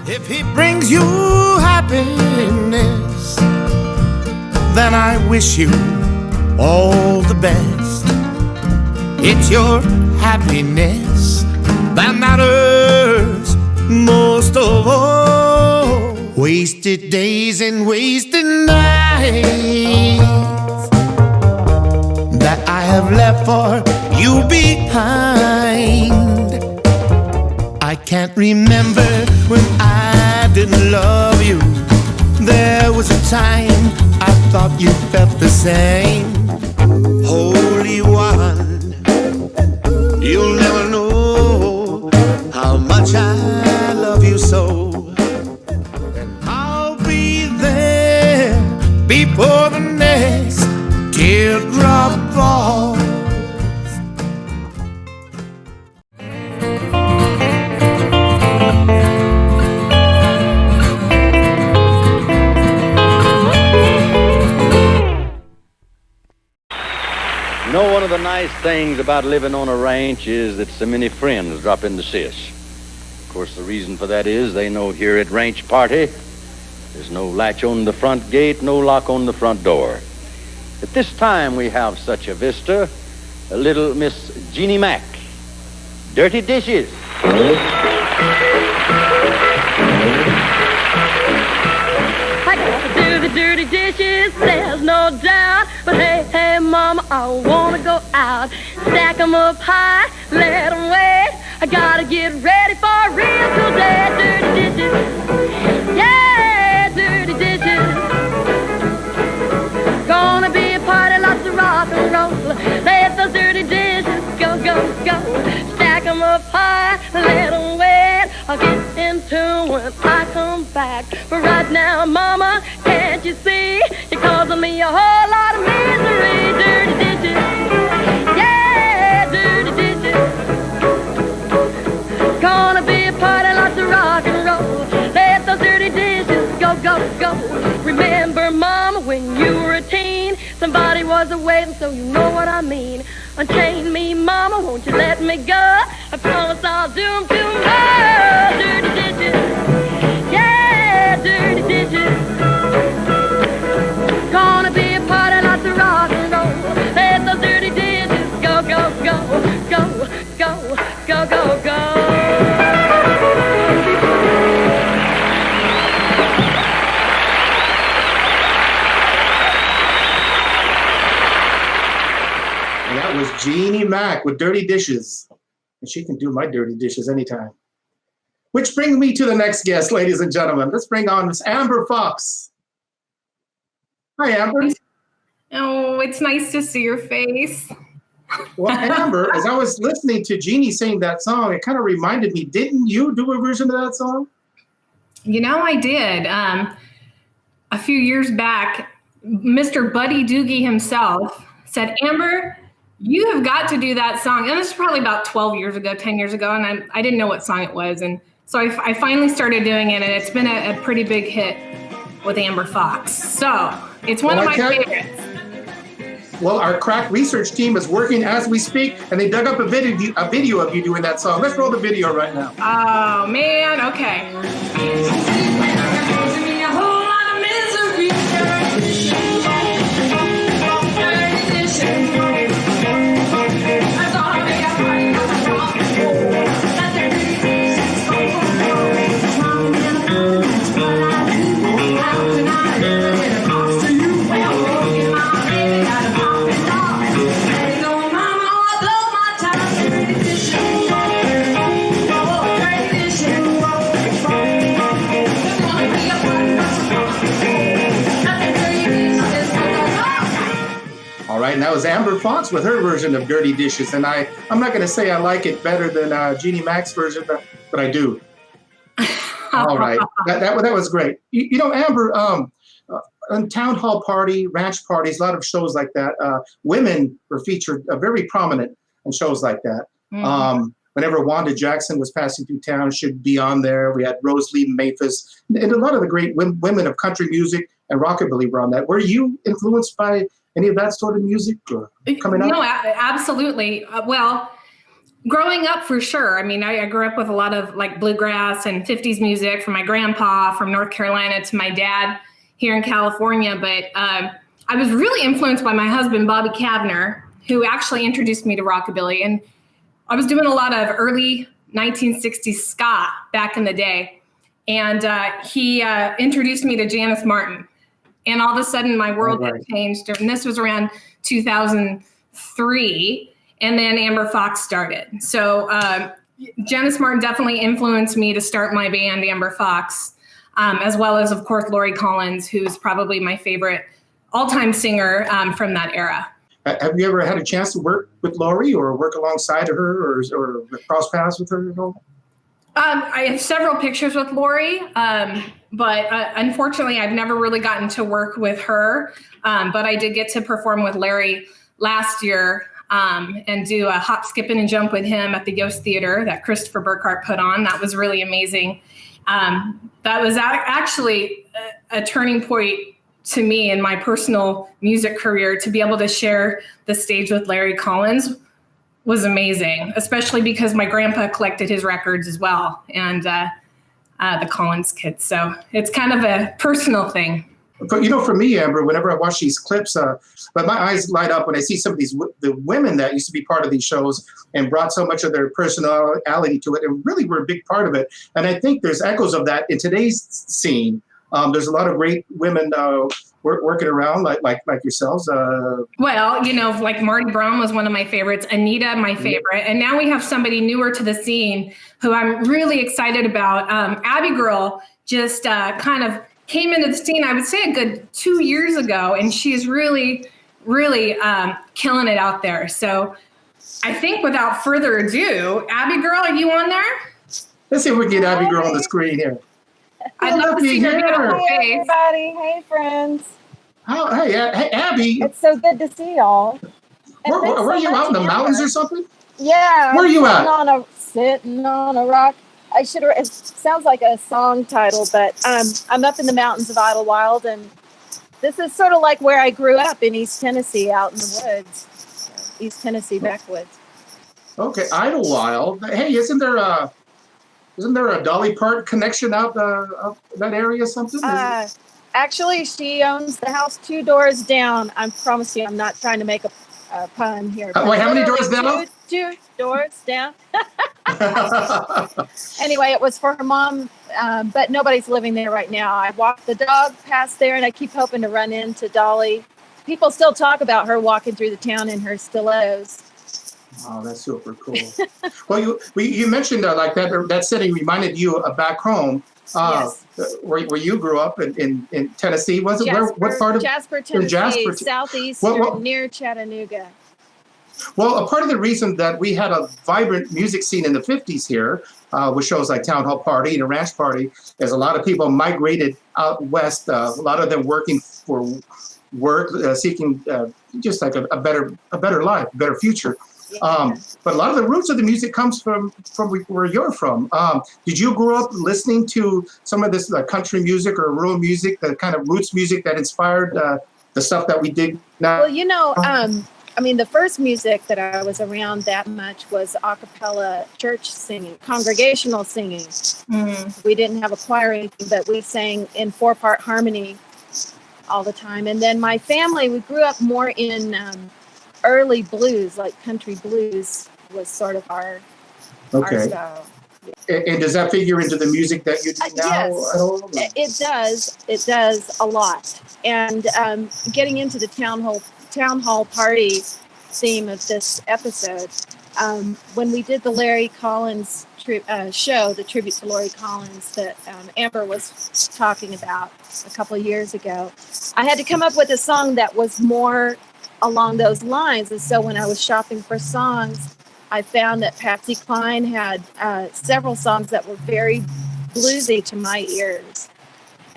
If he brings you happiness, then I wish you all the best. It's your happiness that matters most of all. Wasted days and wasted nights that I have left for you behind. I can't remember when I didn't love you. There was a time I thought you felt the same. Holy One, you'll never know how much I love you so. And I'll be there before the next teardrop falls. You know, one of the nice things about living on a ranch is that so many friends drop in to see us. Of course, the reason for that is they know here at Ranch Party, there's no latch on the front gate, no lock on the front door. At this time, we have such a vista, a little Miss Jeannie Mack. Dirty Dishes. I gotta do the dirty dishes, there's no doubt. But hey, hey, mama, I wanna go out. Stack 'em up high, let 'em wait. I gotta get ready for a real cool day. Dirty dishes, yeah, dirty dishes. Gonna be a party, lots of rock and roll. Let those dirty dishes go, go, go. Stack 'em up high, let 'em wait. I'll get into when I come back. But right now, mama, can't you see? You're causing me a whole lot of misery. Dirty dishes, yeah, dirty dishes. Gonna be a party, lots of rock and roll. Let those dirty dishes go, go, go. Remember, mama, when you were a teen, somebody was waiting, so you know what I mean. Unchain me, mama, won't you let me go? I promise I'll do 'em tomorrow. Dirty dishes, yeah, dirty dishes. Gonna be a party, lots of rock and roll. Let those dirty dishes go, go, go, go, go, go, go, go. That was Jeannie Mack with Dirty Dishes. And she can do my dirty dishes anytime. Which brings me to the next guest, ladies and gentlemen. Let's bring on Miss Amber Foxx. Hi, Amber. Oh, it's nice to see your face. Well, Amber, as I was listening to Jeannie sing that song, it kind of reminded me, didn't you do a version of that song? You know, I did. A few years back, Mr. Buddy Doogie himself said, Amber, you have got to do that song. And this is probably about 12 years ago, 10 years ago, and I didn't know what song it was. And so I finally started doing it, and it's been a pretty big hit with Amber Foxx. So it's one of my favorites. Well, our crack research team is working as we speak, and they dug up a video of you doing that song. Let's roll the video right now. Oh, man. Okay. All right, now is Amber Foxx with her version of Dirty Dishes, and I'm not going to say I like it better than Jeannie Mack's version, but I do. All right, that was great. You know, Amber, on town hall party, ranch parties, a lot of shows like that, women were featured very prominent in shows like that. Mm-hmm. Whenever Wanda Jackson was passing through town, she'd be on there. We had Rose Lee Maphis, and a lot of the great women of country music and rockabilly were on that. Were you influenced by any of that sort of music coming up? No, absolutely. Well, Growing up, for sure. I mean, I grew up with a lot of like bluegrass and 50s music from my grandpa from North Carolina to my dad here in California. But I was really influenced by my husband, Bobby Kavner, who actually introduced me to rockabilly. And I was doing a lot of early 1960s ska back in the day. And he introduced me to Janice Martin. And all of a sudden, my world had changed. And this was around 2003. And then Amber Foxx started. So Janice Martin definitely influenced me to start my band, Amber Foxx, as well as, of course, Lori Collins, who's probably my favorite all-time singer from that era. Have you ever had a chance to work with Lori or work alongside of her or cross paths with her at all? I have several pictures with Lori, but unfortunately, I've never really gotten to work with her. But I did get to perform with Larry last year and do a hop, skipping, and jump with him at the Yost Theater that Christopher Burkhardt put on. That was really amazing. That was actually a turning point to me in my personal music career. To be able to share the stage with Larry Collins was amazing, especially because my grandpa collected his records as well, and the Collins kids. So it's kind of a personal thing. But for me, Amber, whenever I watch these clips, but my eyes light up when I see some of the women that used to be part of these shows and brought so much of their personality to it and really were a big part of it. And I think there's echoes of that in today's scene. There's a lot of great women working around like yourselves. Well, like Marty Braun was one of my favorites, Anita, my favorite. And now we have somebody newer to the scene who I'm really excited about. Abbi Girl just kind of came into the scene, I would say a good 2 years ago, and she's really, really killing it out there. So I think without further ado, Abbi Girl, are you on there? Let's see if we can get Abbi Girl on the screen here. I'd love to see her beautiful face. Hey, everybody. Hey, friends. Hey, Abbi. It's so good to see y'all. Where are you out in the mountains or something? Yeah. Where are you at? Sitting on a rock. It sounds like a song title, but I'm up in the mountains of Idlewild, and this is sort of like where I grew up in East Tennessee, out in the woods, East Tennessee backwoods. Okay, Idlewild. Hey, isn't there a Dolly Parton connection out that area or something? Actually, she owns the house 2 doors down. I promise you, I'm not trying to make a pun here. Wait, how many doors down? Two doors down. Anyway, it was for her mom, but nobody's living there right now. I walked the dog past there, and I keep hoping to run into Dolly. People still talk about her walking through the town in her stilettos. Oh, that's super cool. Well, you mentioned like that setting reminded you of back home. Yes. Where you grew up in Tennessee, was it? What part of Jasper, Tennessee, southeast near Chattanooga. Well, a part of the reason that we had a vibrant music scene in the 50s here, with shows like Town Hall Party and a Ranch Party, is a lot of people migrated out west, a lot of them working for work, seeking just like a better life, a better future. But a lot of the roots of the music comes from where you're from. Did you grow up listening to some of this country music or rural music, the kind of roots music that inspired the stuff that we dig now? Well, the first music that I was around that much was a cappella church singing, congregational singing. Mm-hmm. We didn't have a choir or anything, but we sang in 4-part harmony all the time. And then my family, we grew up more in early blues, like country blues was sort of our style. And does that figure into the music that you do now? Yes, it does a lot. And getting into the town hall party theme of this episode, when we did the Larry Collins show, the tribute to Lori Collins that Amber was talking about a couple of years ago, I had to come up with a song that was more along those lines. And so when I was shopping for songs, I found that Patsy Cline had several songs that were very bluesy to my ears.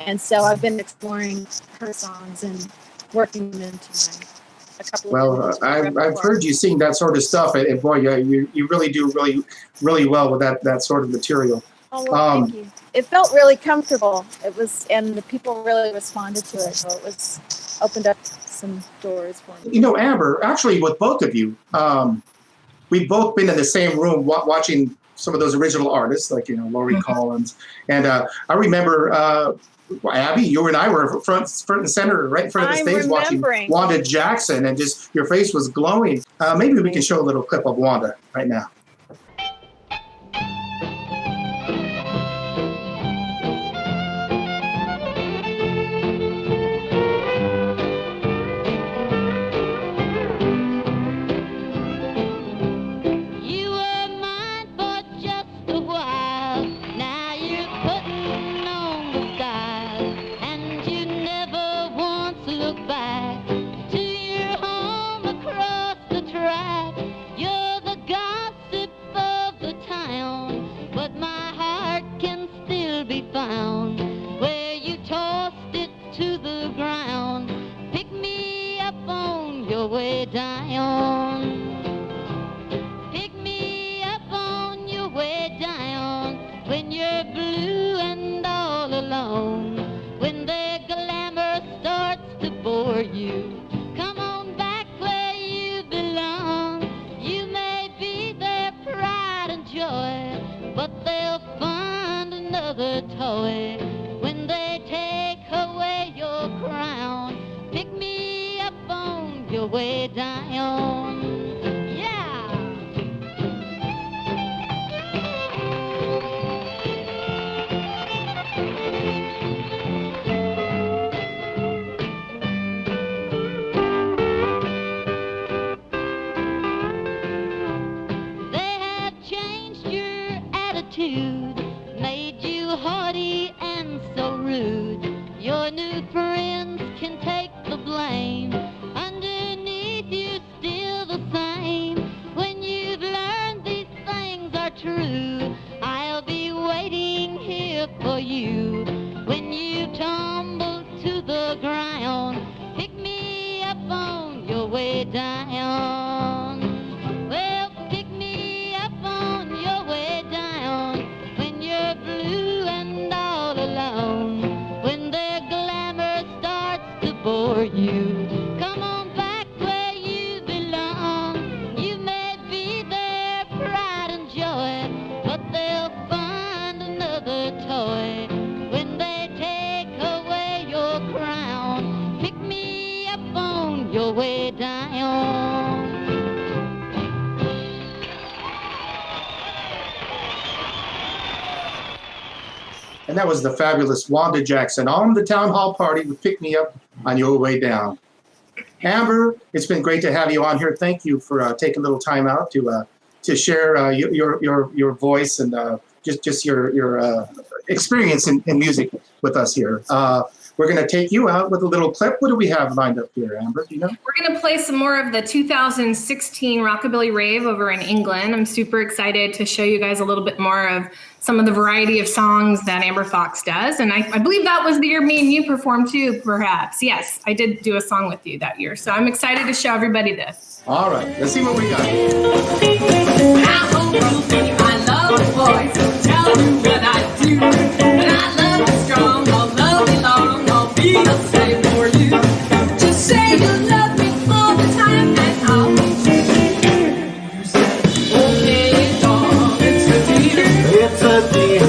And so I've been exploring her songs and working them into a couple of I've heard you sing that sort of stuff, and boy, you really do really well with that sort of material. Oh, well, thank you. It felt really comfortable. It was, and the people really responded to it. So it was opened up some doors for me. Amber, actually with both of you, we've both been in the same room watching some of those original artists, like, Lori Collins. And I remember, Abbi, you and I were front and center, right in front of the stage watching Wanda Jackson, and just your face was glowing. Maybe we can show a little clip of Wanda right now. And that was the fabulous Wanda Jackson on the Town Hall Party with Pick Me Up on Your Way Down. Amber, it's been great to have you on here. Thank you for taking a little time out to share your voice and just your experience in music with us here. We're going to take you out with a little clip. What do we have lined up here, Amber? Do you know? We're going to play some more of the 2016 Rockabilly Rave over in England. I'm super excited to show you guys a little bit more of some of the variety of songs that Amber Foxx does. And I believe that was the year me and you performed too, perhaps. Yes, I did do a song with you that year. So I'm excited to show everybody this. All right, let's see what we got. I hope you'll think I love the boy, so tell me what I do. And I love you strong, I'll love you long, I'll be the same for you. Just say you love me all the time, and I'll be true. You say, okay, dog, it's a deal. It's a deal.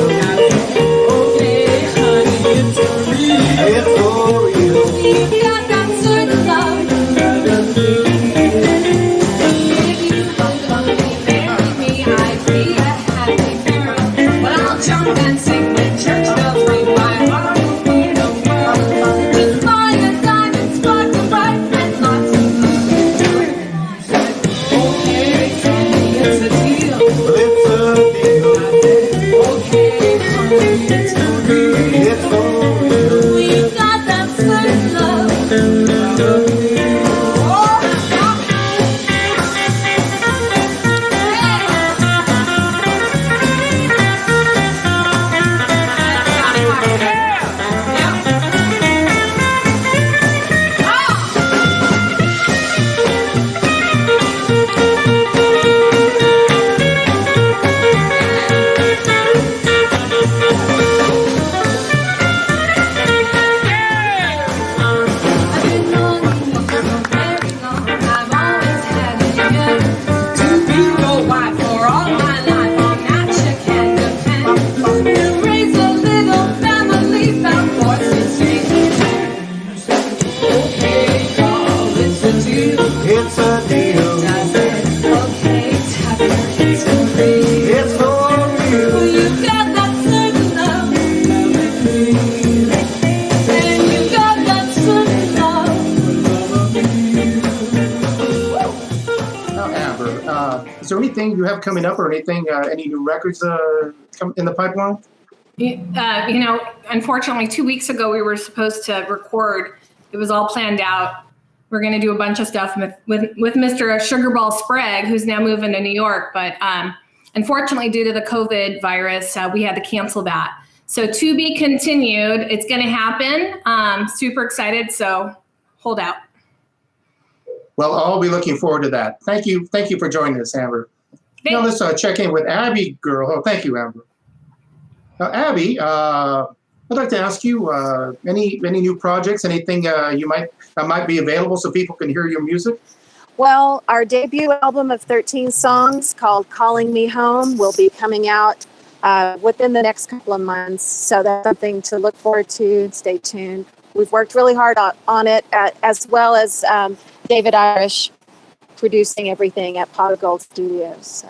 Okay, honey, it's a real. It's for you. You got that certain love. If you hug me, marry me, I'd be a happy parent. But I'll jump and sing when church bells ring. My heart will be the world. With fire, diamonds, sparkle bright, and lots of love. Okay, honey, it's a deal. It's a deal. Okay, honey, it's for real. It's for real. We got that certain love. anything you have coming up, or anything, any new records in the pipeline? Unfortunately, 2 weeks ago we were supposed to record. It was all planned out. We're going to do a bunch of stuff with Mr. Sugarball Sprague, who's now moving to New York. But unfortunately, due to the COVID virus, we had to cancel that. So to be continued. It's going to happen. Super excited. So hold out. Well, I'll be looking forward to that. Thank you for joining us, Amber. Now let's check in with Abbi Girl. Oh, thank you, Amber. Abbi, I'd like to ask you any new projects, anything you might be available so people can hear your music? Well, our debut album of 13 songs called Calling Me Home will be coming out within the next couple of months. So that's something to look forward to. Stay tuned. We've worked really hard on it, as well as David Irish producing everything at Pot of Gold Studios. So,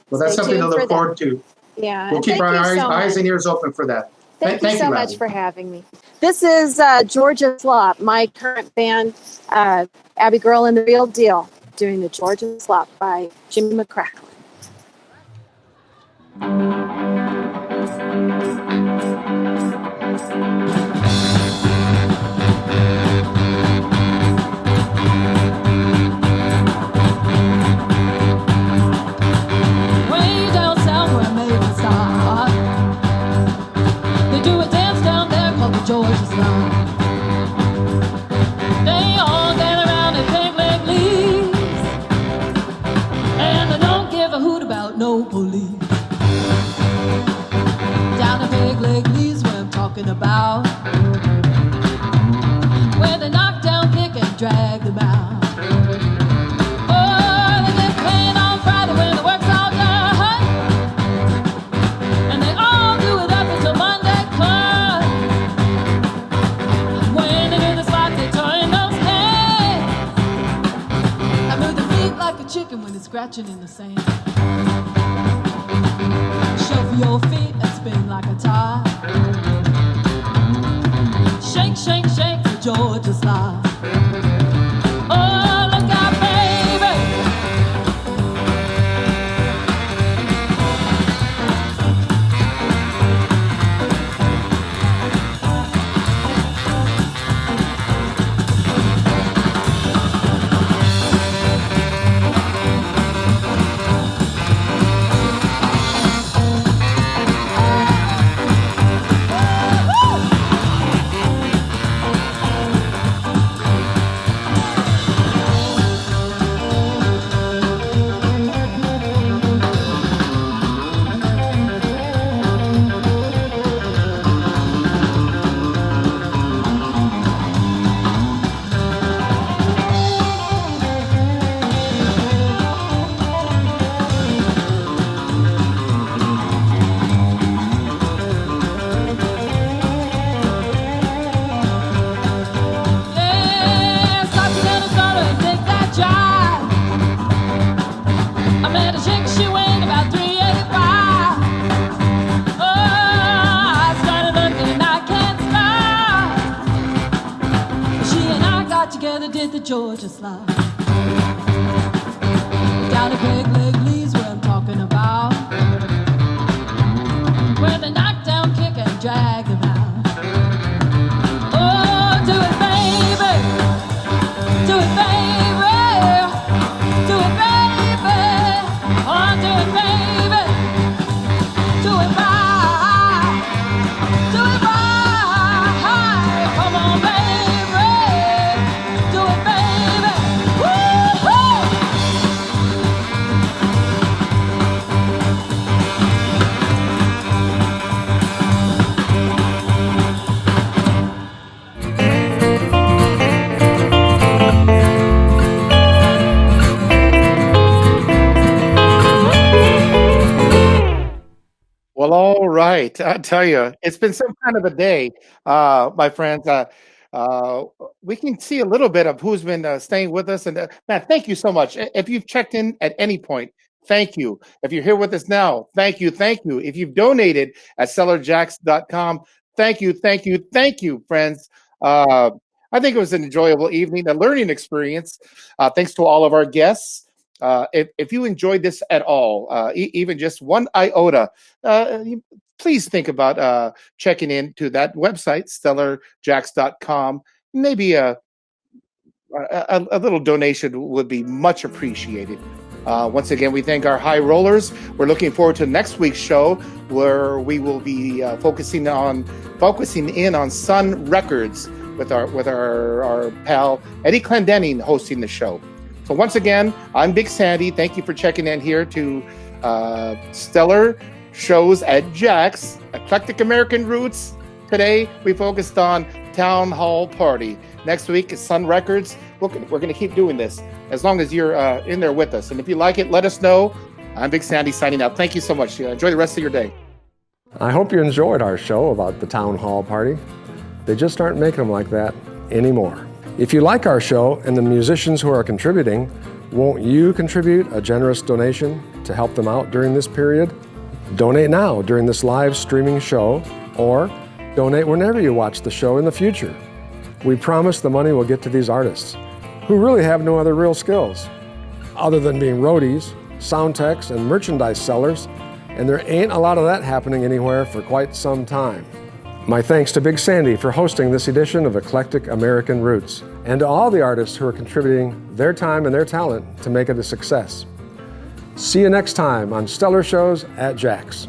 well, that's something to look forward to. Yeah, we'll keep our eyes and ears open for that. Thank you so much for having me. This is Georgia Slop, my current band, Abbi Girl and the Real Deal, doing the Georgia Slop by Jimmy McCracklin. Way down south where Maphis start, they do a dance down there called the Georgia Slop. They all gather around and big leg leaves, and they don't give a hoot about no police. Down in Big Leg Lee's where I'm talking about, where they knock down, kick and drag them out. Oh, they get paid on Friday when the work's all done, and they all do it up until Monday come. When they do the slot, they turn those hands and move their feet like a chicken when it's scratching in the sand. Shuffle your feet and spin like a top. Shake, shake, shake the Georgia Slop. Oh, look out, baby. Georgia Slop. Down at Big Leg Lee's where I'm talking about, where they knock down, kick and drag them out. Oh, do it, baby. Do it, baby. Do it, baby. Oh, do it, baby. Do it right. Do it right. Come on, baby. Well, all right. I tell you, it's been some kind of a day, my friends. We can see a little bit of who's been staying with us. And Matt, thank you so much. If you've checked in at any point, thank you. If you're here with us now, thank you. Thank you. If you've donated at sellerjacks.com, thank you. Thank you. Thank you, friends. I think it was an enjoyable evening, a learning experience. Thanks to all of our guests. If you enjoyed this at all, even just one iota, please think about checking into that website, stellarjacks.com. Maybe a little donation would be much appreciated. Once again, we thank our high rollers. We're looking forward to next week's show, where we will be focusing in on Sun Records with our pal Eddie Clendening hosting the show. So once again, I'm Big Sandy. Thank you for checking in here to Stellar Shows at Jack's Eclectic American Roots. Today we focused on Town Hall Party. Next week is Sun Records. We're going to keep doing this as long as you're in there with us. And if you like it, let us know. I'm Big Sandy signing out. Thank you so much. Enjoy the rest of your day. I hope you enjoyed our show about the Town Hall Party. They just aren't making them like that anymore. If you like our show and the musicians who are contributing, won't you contribute a generous donation to help them out during this period? Donate now during this live streaming show, or donate whenever you watch the show in the future. We promise the money will get to these artists, who really have no other real skills, other than being roadies, sound techs, and merchandise sellers, and there ain't a lot of that happening anywhere for quite some time. My thanks to Big Sandy for hosting this edition of Eclectic American Roots, and to all the artists who are contributing their time and their talent to make it a success. See you next time on Stellar Shows at Jack's.